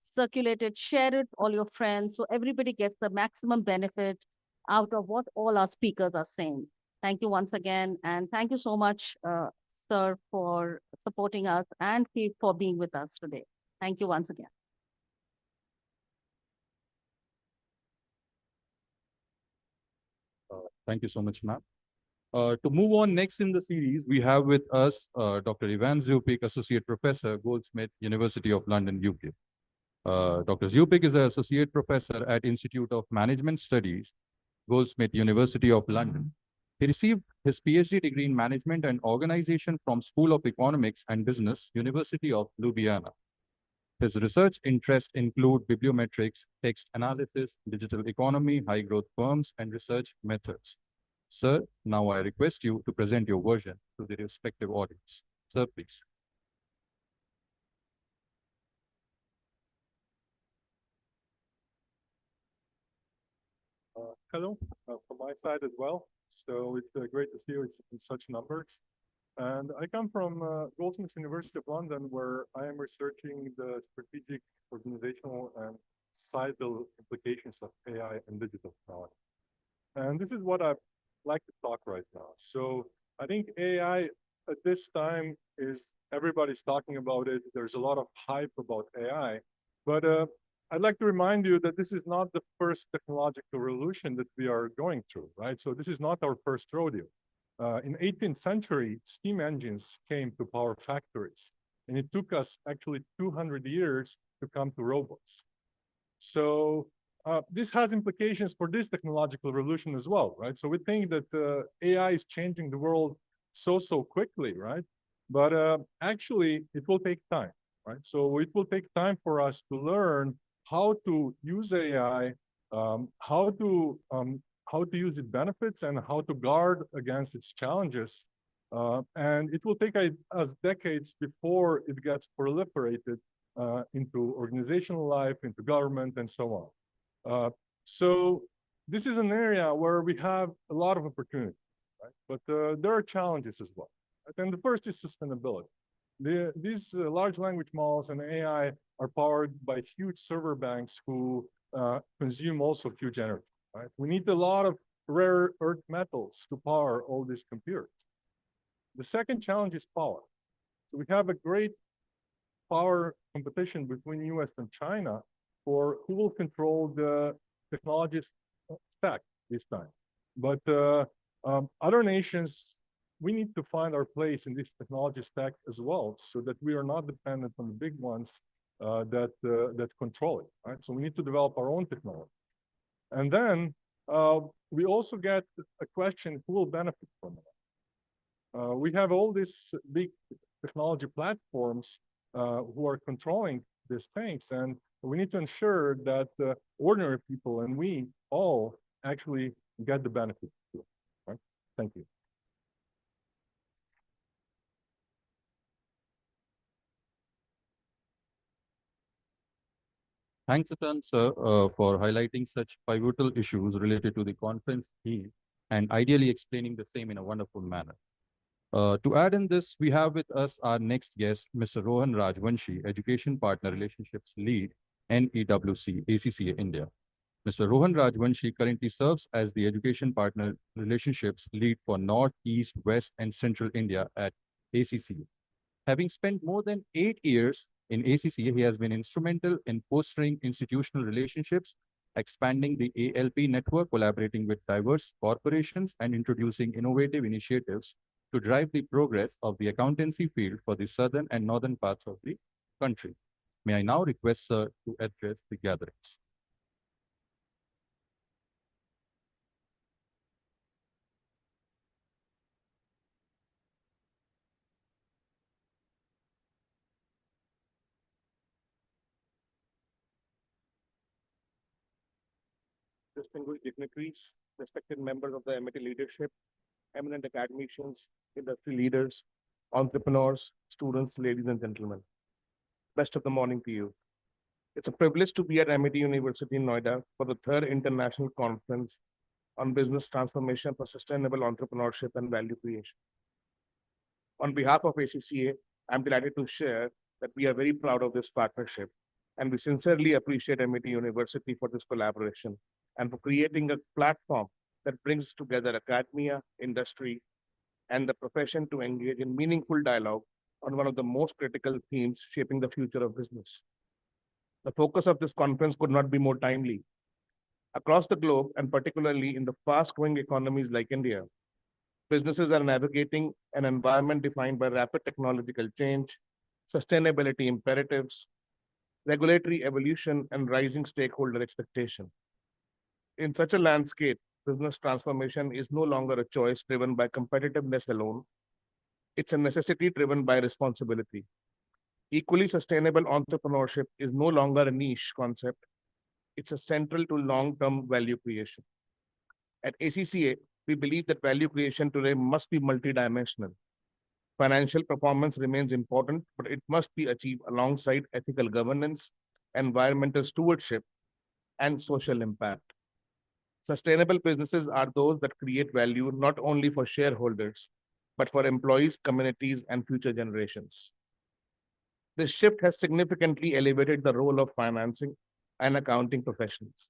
circulate it, share it, all your friends, so everybody gets the maximum benefit out of what all our speakers are saying. Thank you once again. And thank you so much, sir, for supporting us and for being with us today. Thank you once again. Thank you so much, ma'am. To move on next in the series, we have with us Dr. Ivan Zupik, Associate Professor, Goldsmith, University of London, UK. Dr. Zupik is an Associate Professor at Institute of Management Studies, Goldsmith, University of London. He received his PhD degree in Management and Organization from School of Economics and Business, University of Ljubljana. His research interests include bibliometrics, text analysis, digital economy, high-growth firms, and research methods. Sir, now I request you to present your version to the respective audience. Sir, please. Hello, from my side as well. So it's great to see you in such numbers. And I come from Goldsmiths University of London, where I am researching the strategic, organizational, and societal implications of AI and digital technology. And this is what I'd like to talk right now. So I think AI at this time is everybody's talking about it. There's a lot of hype about AI, but I'd like to remind you that this is not the first technological revolution that we are going through, right? So this is not our first rodeo. In 18th century, steam engines came to power factories, and it took us actually 200 years to come to robots. So this has implications for this technological revolution as well, right? So we think that AI is changing the world so quickly, right? But actually, it will take time, right? So it will take time for us to learn how to use AI, how to use its benefits, and how to guard against its challenges. And it will take us decades before it gets proliferated into organizational life, into government, and so on. So this is an area where we have a lot of opportunity, right? But there are challenges as well. And the first is sustainability. These large language models and AI are powered by huge server banks who consume also huge energy, right? We need a lot of rare earth metals to power all these computers. The second challenge is power. So we have a great power competition between US and China for who will control the technology stack this time. But other nations, we need to find our place in this technology stack as well, so that we are not dependent on the big ones that control it, right? So we need to develop our own technology. And then we also get a question, who will benefit from it? We have all these big technology platforms who are controlling these things, and we need to ensure that ordinary people and we all actually get the benefit, right? Thank you. Thanks a ton, sir, for highlighting such pivotal issues related to the conference theme and ideally explaining the same in a wonderful manner. To add in this, we have with us our next guest, Mr. Rohan Rajvanshi, Education Partner Relationships Lead, NEWC, ACCA India. Mr. Rohan Rajvanshi currently serves as the Education Partner Relationships Lead for North, East, West, and Central India at ACCA. Having spent more than 8 years in ACCA, he has been instrumental in fostering institutional relationships, expanding the ALP network, collaborating with diverse corporations, and introducing innovative initiatives to drive the progress of the accountancy field for the southern and northern parts of the country. May I now request sir to address the gatherings. Distinguished dignitaries, respected members of the MIT leadership, eminent academicians, industry leaders, entrepreneurs, students, ladies and gentlemen. Best of the morning to you. It's a privilege to be at MIT University in Noida for the third international conference on business transformation for sustainable entrepreneurship and value creation. On behalf of ACCA, I'm delighted to share that we are very proud of this partnership, and we sincerely appreciate MIT University for this collaboration and for creating a platform that brings together academia, industry, and the profession to engage in meaningful dialogue on one of the most critical themes shaping the future of business. The focus of this conference could not be more timely. Across the globe, and particularly in the fast-growing economies like India, businesses are navigating an environment defined by rapid technological change, sustainability imperatives, regulatory evolution, and rising stakeholder expectation. In such a landscape, business transformation is no longer a choice driven by competitiveness alone. It's a necessity driven by responsibility. Equally sustainable entrepreneurship is no longer a niche concept. It's central to long-term value creation. At ACCA, we believe that value creation today must be multidimensional. Financial performance remains important, but it must be achieved alongside ethical governance, environmental stewardship, and social impact. Sustainable businesses are those that create value not only for shareholders, but for employees, communities, and future generations. This shift has significantly elevated the role of financing and accounting professionals.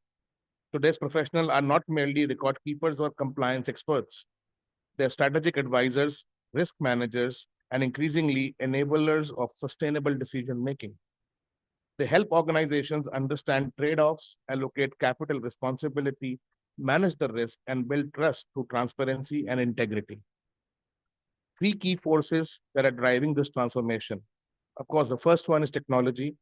Today's professionals are not merely record keepers or compliance experts. They are strategic advisors, risk managers, and increasingly enablers of sustainable decision making. They help organizations understand trade-offs, allocate capital responsibility, manage the risk, and build trust through transparency and integrity. Three key forces that are driving this transformation. Of course, the first one is technology,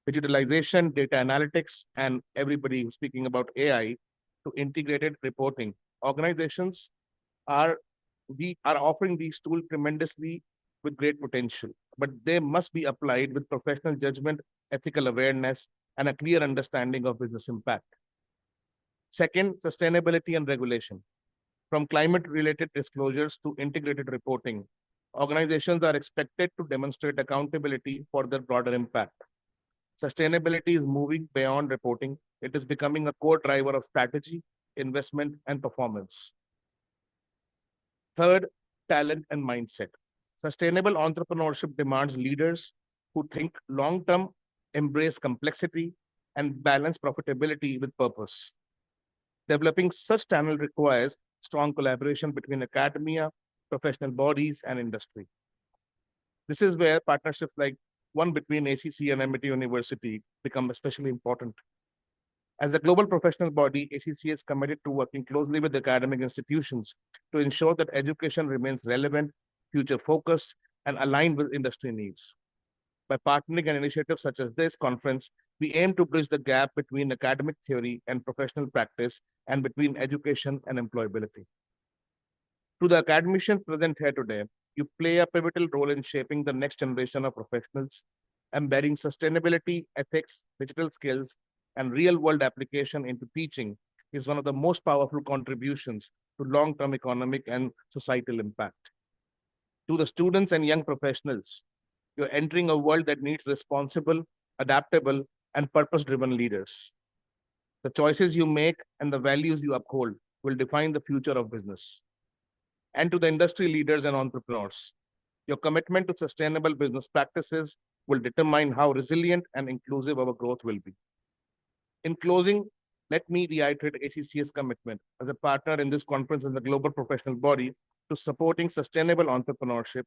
digitalization, data analytics, and everybody who's speaking about AI to integrated reporting. Organizations are offering these tools tremendously with great potential, but they must be applied with professional judgment, ethical awareness, and a clear understanding of business impact. Second, sustainability and regulation. From climate-related disclosures to integrated reporting, organizations are expected to demonstrate accountability for their broader impact. Sustainability is moving beyond reporting. It is becoming a core driver of strategy, investment, and performance. Third, talent and mindset. Sustainable entrepreneurship demands leaders who think long-term, embrace complexity, and balance profitability with purpose. Developing such talent requires strong collaboration between academia, professional bodies, and industry. This is where partnerships like one between ACC and MIT University become especially important. As a global professional body, ACC is committed to working closely with academic institutions to ensure that education remains relevant, future-focused, and aligned with industry needs. By partnering an initiative such as this conference, we aim to bridge the gap between academic theory and professional practice and between education and employability. To the academicians present here today, you play a pivotal role in shaping the next generation of professionals, embedding sustainability, ethics, digital skills, and real-world application into teaching is one of the most powerful contributions to long-term economic and societal impact. To the students and young professionals, you're entering a world that needs responsible, adaptable, and purpose-driven leaders. The choices you make and the values you uphold will define the future of business. And to the industry leaders and entrepreneurs, your commitment to sustainable business practices will determine how resilient and inclusive our growth will be. In closing, let me reiterate ACC's commitment as a partner in this conference as a global professional body to supporting sustainable entrepreneurship,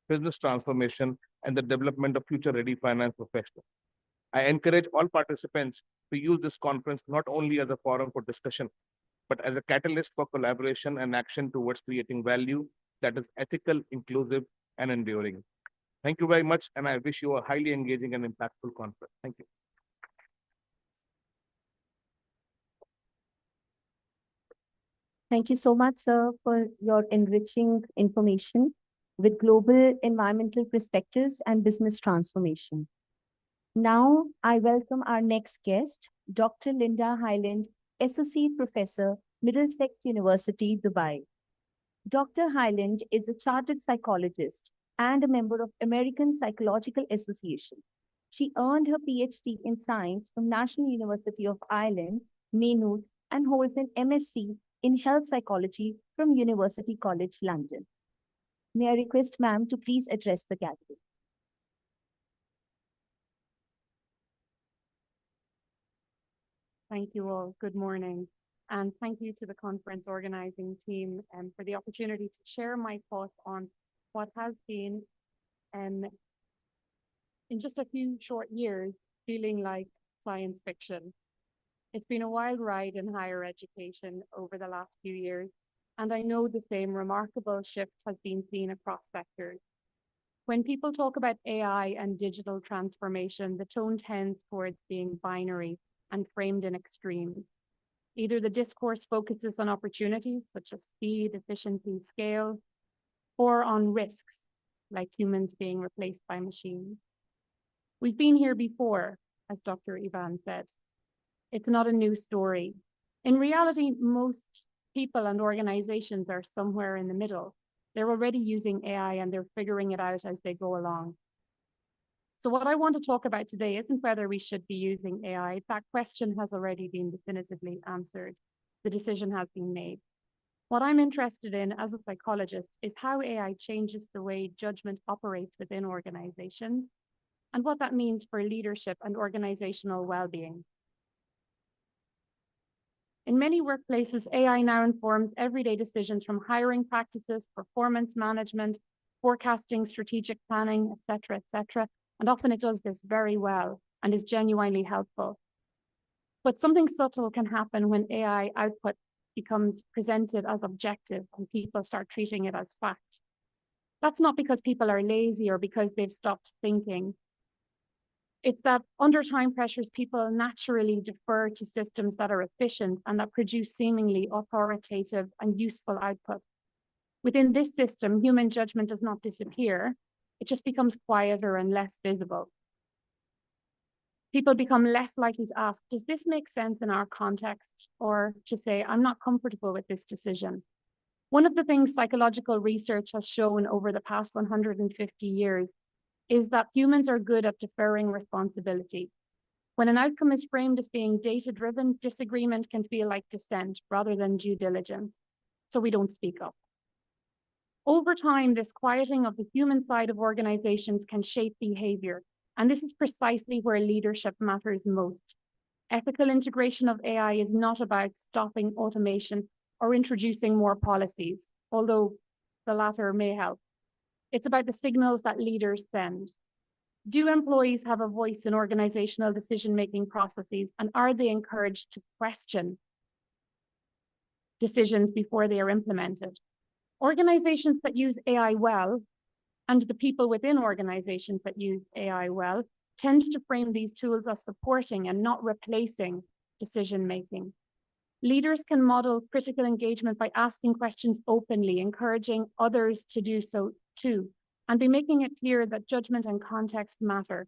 business transformation, and the development of future-ready finance professionals. I encourage all participants to use this conference not only as a forum for discussion, but as a catalyst for collaboration and action towards creating value that is ethical, inclusive, and enduring. Thank you very much, and I wish you a highly engaging and impactful conference. Thank you. Thank you so much, sir, for your enriching information with global environmental perspectives and business transformation. Now, I welcome our next guest, Dr. Linda Hyland, Associate Professor, Middlesex University, Dubai. Dr. Hyland is a chartered psychologist and a member of American Psychological Association. She earned her PhD in science from National University of Ireland, Maynooth, and holds an MSc in health psychology from University College London. May I request ma'am to please address the gathering. Thank you all. Good morning. And thank you to the conference organizing team for the opportunity to share my thoughts on what has been, in just a few short years, feeling like science fiction. It's been a wild ride in higher education over the last few years, and I know the same remarkable shift has been seen across sectors. When people talk about AI and digital transformation, the tone tends towards being binary and framed in extremes. Either the discourse focuses on opportunities such as speed, efficiency, scale, or on risks like humans being replaced by machines. We've been here before, as Dr. Ivan said. It's not a new story. In reality, most people and organizations are somewhere in the middle. They're already using AI and they're figuring it out as they go along. So what I want to talk about today isn't whether we should be using AI. That question has already been definitively answered. the decision has been made. What I'm interested in as a psychologist is how AI changes the way judgment operates within organizations and what that means for leadership and organizational well-being. In many workplaces, AI now informs everyday decisions from hiring practices, performance management, forecasting, strategic planning, et cetera, and often it does this very well and is genuinely helpful. But something subtle can happen when AI output becomes presented as objective and people start treating it as fact. That's not because people are lazy or because they've stopped thinking. It's that under time pressures, people naturally defer to systems that are efficient and that produce seemingly authoritative and useful output. Within this system, human judgment does not disappear. It just becomes quieter and less visible. People become less likely to ask, does this make sense in our context? Or to say, I'm not comfortable with this decision. One of the things psychological research has shown over the past 150 years is that humans are good at deferring responsibility. When an outcome is framed as being data-driven, disagreement can feel like dissent rather than due diligence. So we don't speak up. Over time, this quieting of the human side of organizations can shape behavior. And this is precisely where leadership matters most. Ethical integration of AI is not about stopping automation or introducing more policies, although the latter may help. It's about the signals that leaders send. Do employees have a voice in organizational decision-making processes, and are they encouraged to question decisions before they are implemented? Organizations that use AI well, and the people within organizations that use AI well, tend to frame these tools as supporting and not replacing decision-making. Leaders can model critical engagement by asking questions openly, encouraging others to do so too, and by making it clear that judgment and context matter.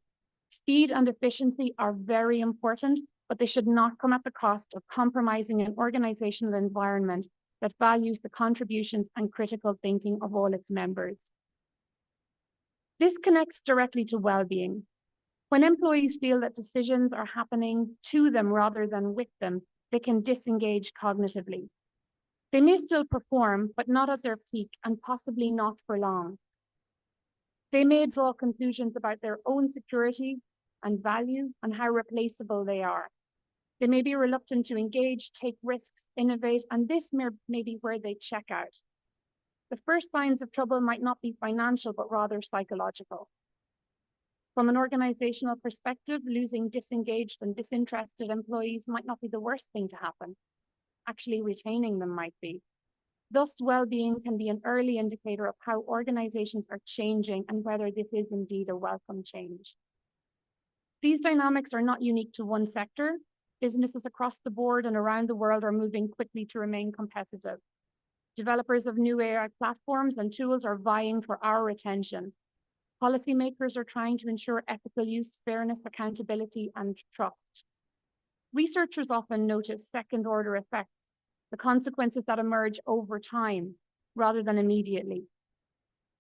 Speed and efficiency are very important, but they should not come at the cost of compromising an organizational environment that values the contributions and critical thinking of all its members. This connects directly to well-being. When employees feel that decisions are happening to them rather than with them, they can disengage cognitively. They may still perform, but not at their peak and possibly not for long. They may draw conclusions about their own security and value and how replaceable they are. They may be reluctant to engage, take risks, innovate, and this may be where they check out. The first signs of trouble might not be financial, but rather psychological. From an organizational perspective, losing disengaged and disinterested employees might not be the worst thing to happen. Actually, retaining them might be. Thus, well-being can be an early indicator of how organizations are changing and whether this is indeed a welcome change. These dynamics are not unique to one sector. Businesses across the board and around the world are moving quickly to remain competitive. Developers of new AI platforms and tools are vying for our attention. Policymakers are trying to ensure ethical use, fairness, accountability, and trust. Researchers often notice second-order effects, the consequences that emerge over time rather than immediately.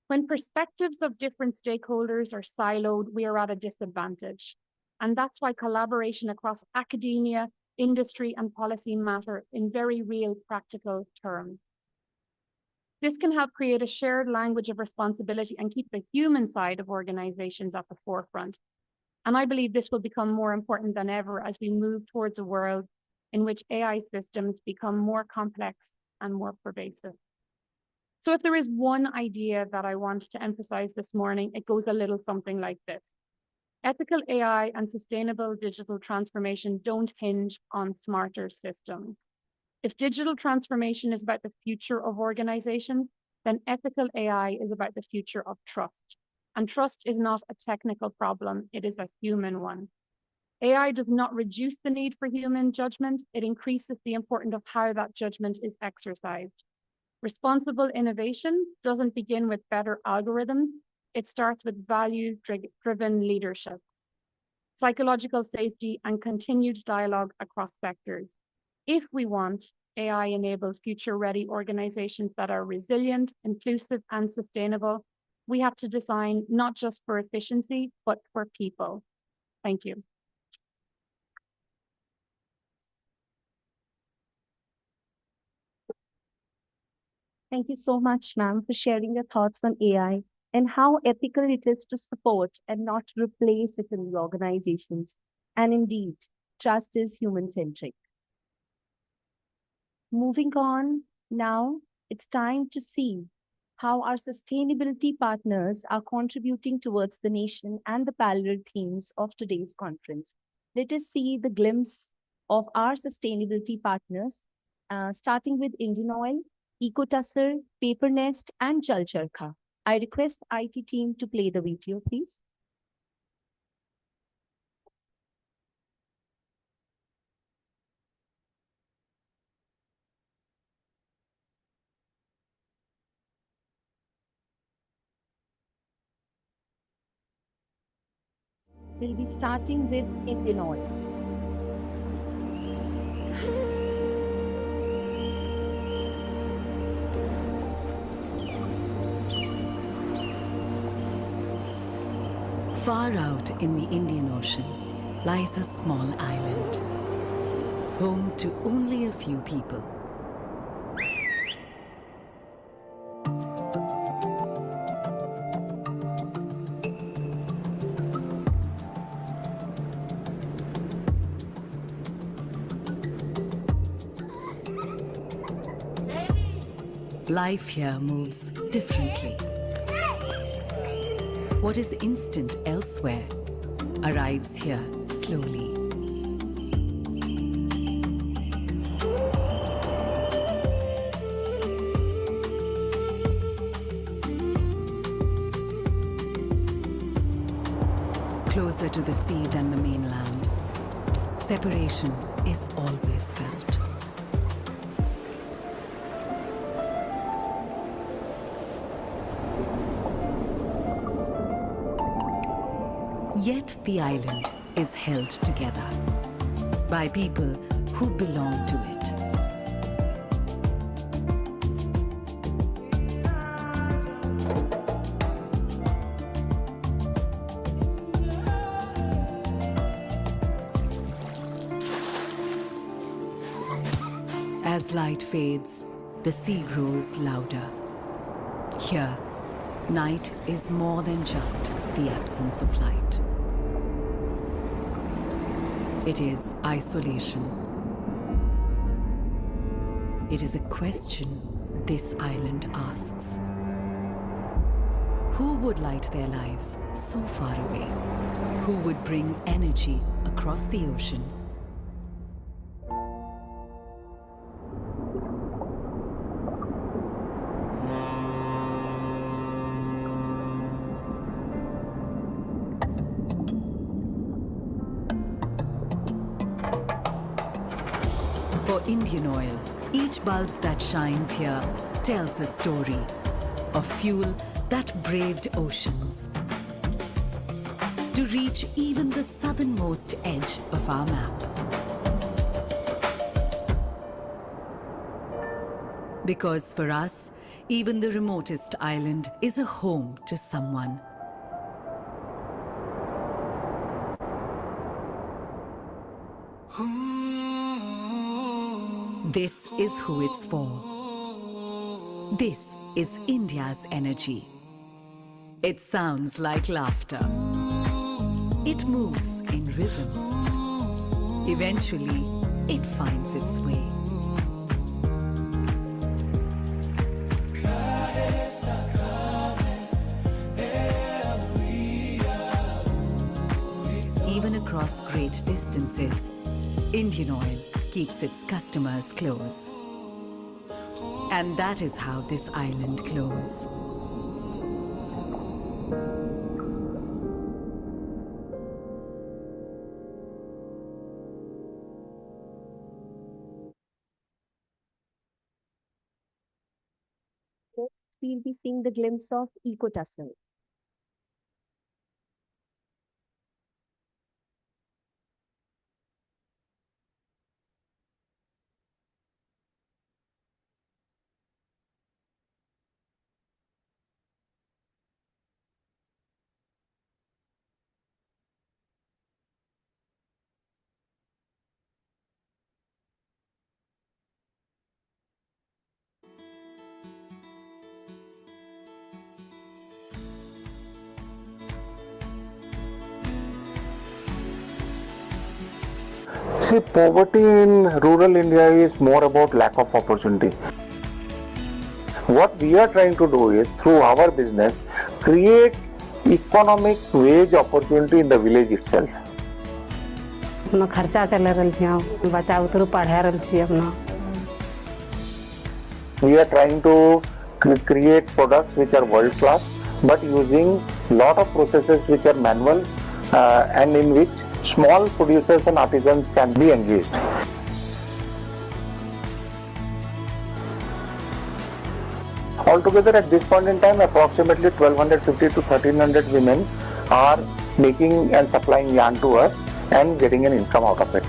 When perspectives of different stakeholders are siloed, we are at a disadvantage. And that's why collaboration across academia, industry, and policy matter in very real practical terms. This can help create a shared language of responsibility and keep the human side of organizations at the forefront. And I believe this will become more important than ever as we move towards a world in which AI systems become more complex and more pervasive. So if there is one idea that I want to emphasize this morning, it goes a little something like this. Ethical AI and sustainable digital transformation don't hinge on smarter systems. If digital transformation is about the future of organizations, then ethical AI is about the future of trust. And trust is not a technical problem, it is a human one. AI does not reduce the need for human judgment, it increases the importance of how that judgment is exercised. Responsible innovation doesn't begin with better algorithms, it starts with value-driven leadership, psychological safety, and continued dialogue across sectors. If we want AI-enabled future-ready organizations that are resilient, inclusive, and sustainable, we have to design not just for efficiency, but for people. Thank you. Thank you so much, ma'am, for sharing your thoughts on AI and how ethical it is to support and not replace it in the organizations. And indeed, trust is human-centric. Moving on, now it's time to see how our sustainability partners are contributing towards the nation and the parallel themes of today's conference. Let us see the glimpse of our sustainability partners, starting with Indian Oil, EcoTussr, Paper Nest, and Jal Charkha. I request IT team to play the video, please. We'll be starting with Indian Oil. Far out in the Indian Ocean lies a small island, home to only a few people. Life here moves differently. What is instant elsewhere arrives here slowly. Closer to the sea than the mainland, separation is always felt. Yet the island is held together by people who belong to it. As light fades, the sea grows louder. Here, night is more than just the absence of light. It is isolation. It is a question this island asks. Who would light their lives so far away? Who would bring energy across the ocean? For Indian Oil, each bulb that shines here tells a story of fuel that braved oceans to reach even the southernmost edge of our map. Because for us, even the remotest island is a home to someone. This is who it's for. This is India's energy. It sounds like laughter. It moves in rhythm. Eventually, it finds its way. Even across great distances, Indian Oil keeps its customers close. And that is how this island glows. We'll be seeing the glimpse of EcoTussr. See, poverty in rural India is more about lack of opportunity. What we are trying to do is, through our business, create economic wage opportunity in the village itself. अपना खर्चा चला रहल छी, बच्चा उतरू पढ़ा रहल छी अपना. We are trying to create products which are world class, but using lot of processes which are manual and in which small producers and artisans can be engaged. Altogether, at this point in time, approximately 1250 to 1300 women are making and supplying yarn to us and getting an income out of it.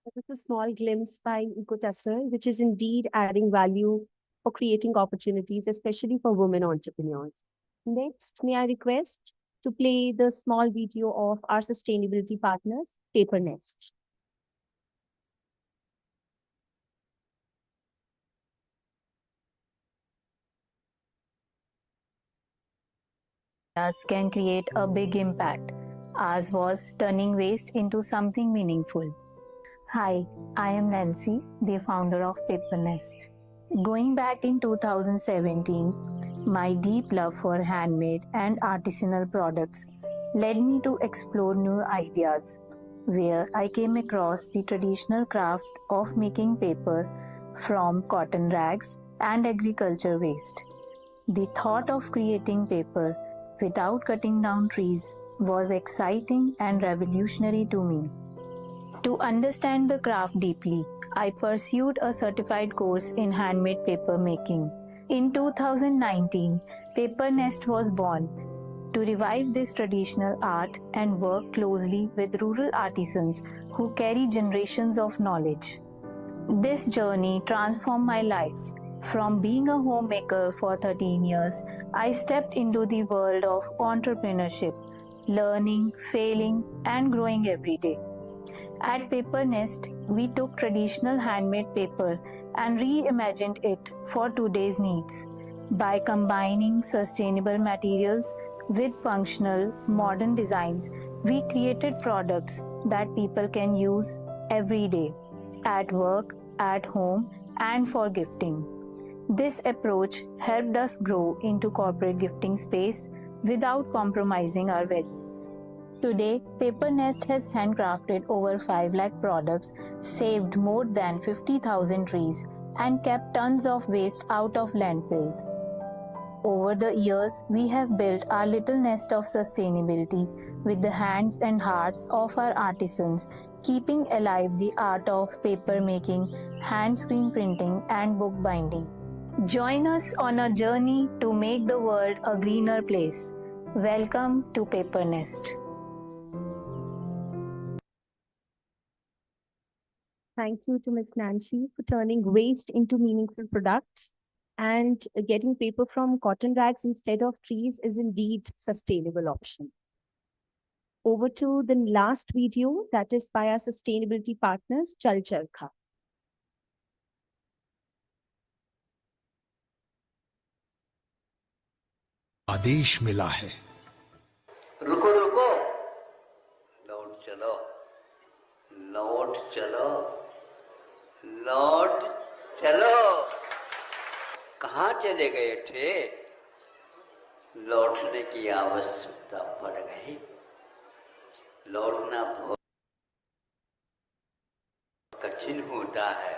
That was a small glimpse by ICACCF, which is indeed adding value for creating opportunities, especially for women entrepreneurs. Next, may I request to play the small video of our sustainability partners, Paper Nest. Can create a big impact. Ours was turning waste into something meaningful. Hi, I am Nancy, the founder of Paper Nest. Going back in 2017, my deep love for handmade and artisanal products led me to explore new ideas, where I came across the traditional craft of making paper from cotton rags and agriculture waste. The thought of creating paper without cutting down trees was exciting and revolutionary to me. To understand the craft deeply, I pursued a certified course in handmade paper making. In 2019, Paper Nest was born to revive this traditional art and work closely with rural artisans who carry generations of knowledge. This journey transformed my life. From being a homemaker for 13 years, I stepped into the world of entrepreneurship, learning, failing, and growing every day. At Paper Nest, we took traditional handmade paper and reimagined it for today's needs. By combining sustainable materials with functional, modern designs, we created products that people can use every day, at work, at home, and for gifting. This approach helped us grow into corporate gifting space without compromising our values. Today, Paper Nest has handcrafted over 5 lakh products, saved more than 50,000 trees, and kept tons of waste out of landfills. Over the years, we have built our little nest of sustainability with the hands and hearts of our artisans, keeping alive the art of paper making, hand screen printing, and book binding. Join us on a journey to make the world a greener place. Welcome to Paper Nest. Thank you to Ms. Nancy for turning waste into meaningful products, and getting paper from cotton rags instead of trees is indeed sustainable option. Over to the last video, that is by our sustainability partners, Chal Charkha. आदेश मिला है, रुको रुको, लौट चलो, लौट चलो, लौट चलो। कहाँ चले गए थे? लौटने की आवश्यकता पड़ गई। लौटना बहुत कठिन होता है,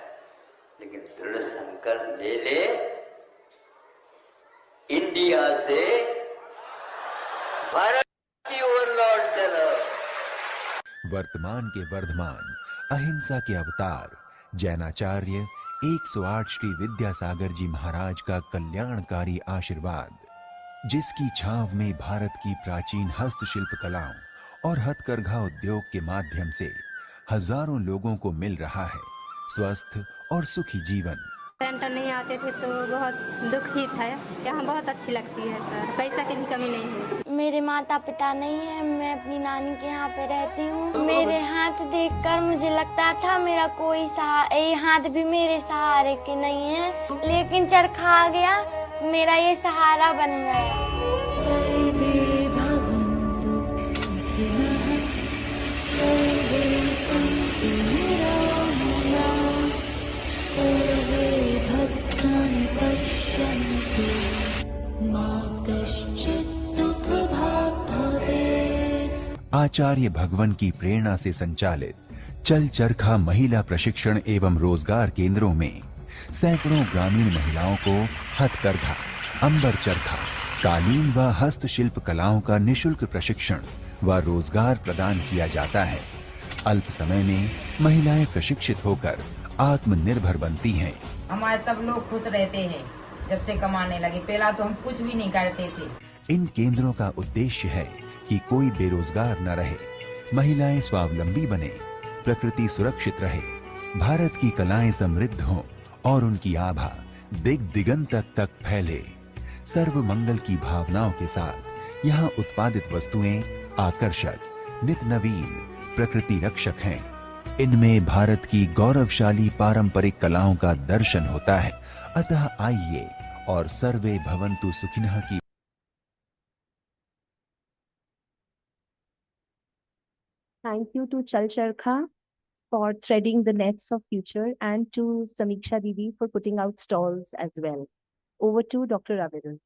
लेकिन दृढ़ संकल्प ले ले, इंडिया से भारत की ओर लौट चलो। वर्तमान के वर्धमान, अहिंसा के अवतार, जैनाचार्य 108 श्री विद्यासागर जी महाराज का कल्याणकारी आशीर्वाद, जिसकी छांव में भारत की प्राचीन हस्तशिल्प कलाओं और हथकरघा उद्योग के माध्यम से हजारों लोगों को मिल रहा है स्वस्थ और सुखी जीवन। सेंटर नहीं आते थे तो बहुत दुख ही था। यहाँ बहुत अच्छी लगती है सर, पैसा की भी कमी नहीं है। मेरे माता पिता नहीं है, मैं अपनी नानी के यहाँ पे रहती हूँ। मेरे हाथ देखकर मुझे लगता था मेरा कोई ये हाथ भी मेरे सहारे के नहीं है, लेकिन चरखा आ गया, मेरा ये सहारा बन गया। आचार्य भगवन की प्रेरणा से संचालित चल चरखा महिला प्रशिक्षण एवं रोजगार केंद्रों में सैकड़ों ग्रामीण महिलाओं को हथकरघा, अंबर चरखा, कालीन व हस्तशिल्प कलाओं का निशुल्क प्रशिक्षण व रोजगार प्रदान किया जाता है। अल्प समय में महिलाएं प्रशिक्षित होकर आत्मनिर्भर बनती हैं। हमारे सब लोग खुश रहते हैं जब से कमाने लगे, पहला तो हम कुछ भी नहीं करते थे। इन केंद्रों का उद्देश्य है कि कोई बेरोजगार न रहे, महिलाएं स्वावलंबी बने, प्रकृति सुरक्षित रहे, भारत की कलाएं समृद्ध हों और उनकी आभा दिग दिगंत तक फैले। सर्व मंगल की भावनाओं के साथ यहाँ उत्पादित वस्तुएं आकर्षक, नित नवीन, प्रकृति रक्षक हैं। इनमें भारत की गौरवशाली पारंपरिक कलाओं का दर्शन होता है। अतः आइए और सर्वे भवन्तु सुखिनः की Thank you to Chal Charkha for threading the nets of future and to Samiksha Didi for putting out stalls as well. Over to Dr. Ravidan.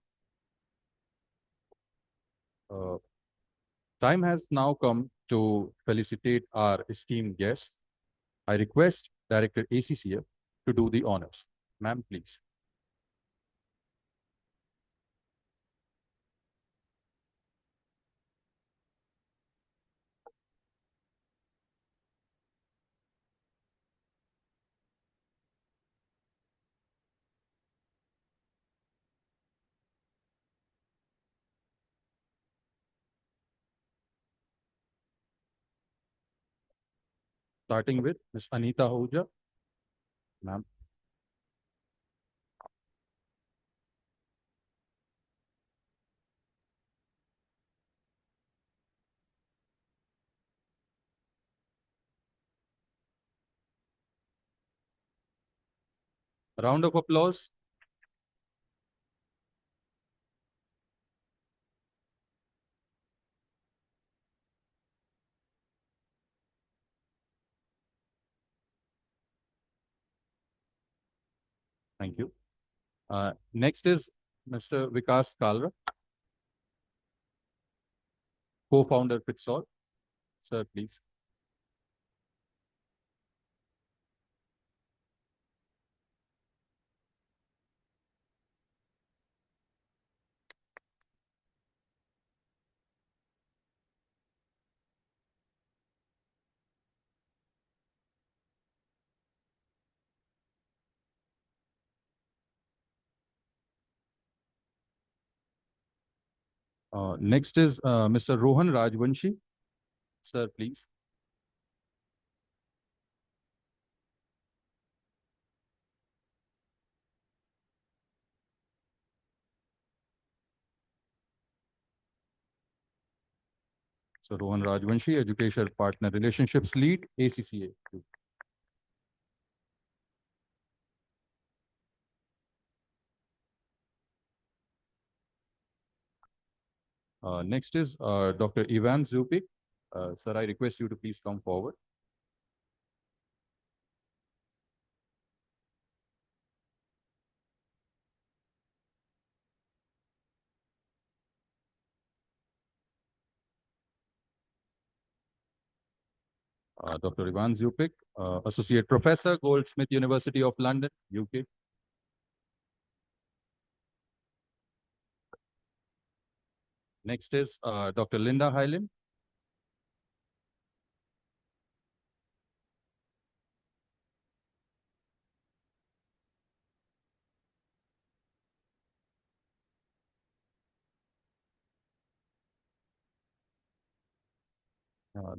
Time has now come to felicitate our esteemed guests. I request Director ACCF to do the honors. Ma'am, please. Starting with Ms. Anita Ahuja. Ma'am. A round of applause. Thank you. Next is Mr. Vikas Kalra, co-founder Fitsol. Sir, please. Next is Mr. Rohan Rajvanshi. Sir, please. So Rohan Rajvanshi, Education Partner Relationships Lead, ACCA. Next is Dr. Ivan Zupik. Sir, I request you to please come forward. Dr. Ivan Zupik, Associate Professor, Goldsmith University of London, UK. Next is Dr. Linda Hyland.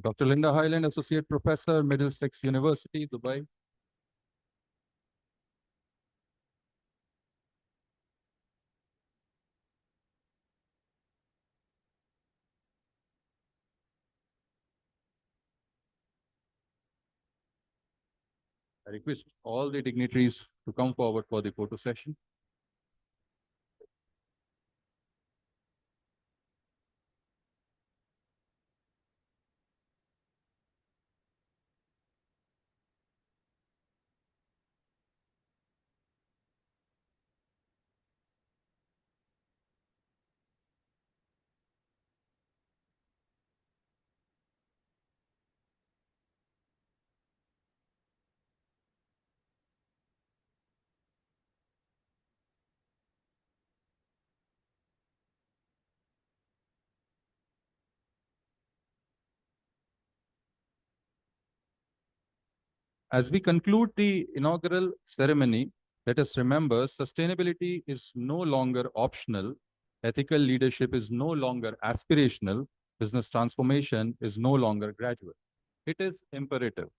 Dr. Linda Hyland, Associate Professor, Middlesex University, Dubai. I request all the dignitaries to come forward for the photo session. As we conclude the inaugural ceremony, let us remember sustainability is no longer optional, ethical leadership is no longer aspirational, business transformation is no longer gradual. It is imperative.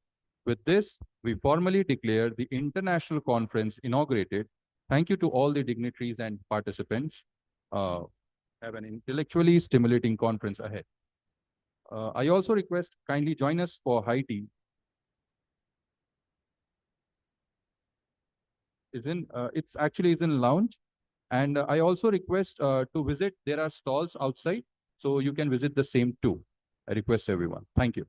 With this, we formally declare the international conference inaugurated. Thank you to all the dignitaries and participants. Have an intellectually stimulating conference ahead. I also request kindly join us for high tea. It's actually in lounge, and I also request to visit. There are stalls outside, so you can visit the same too. I request everyone. Thank you.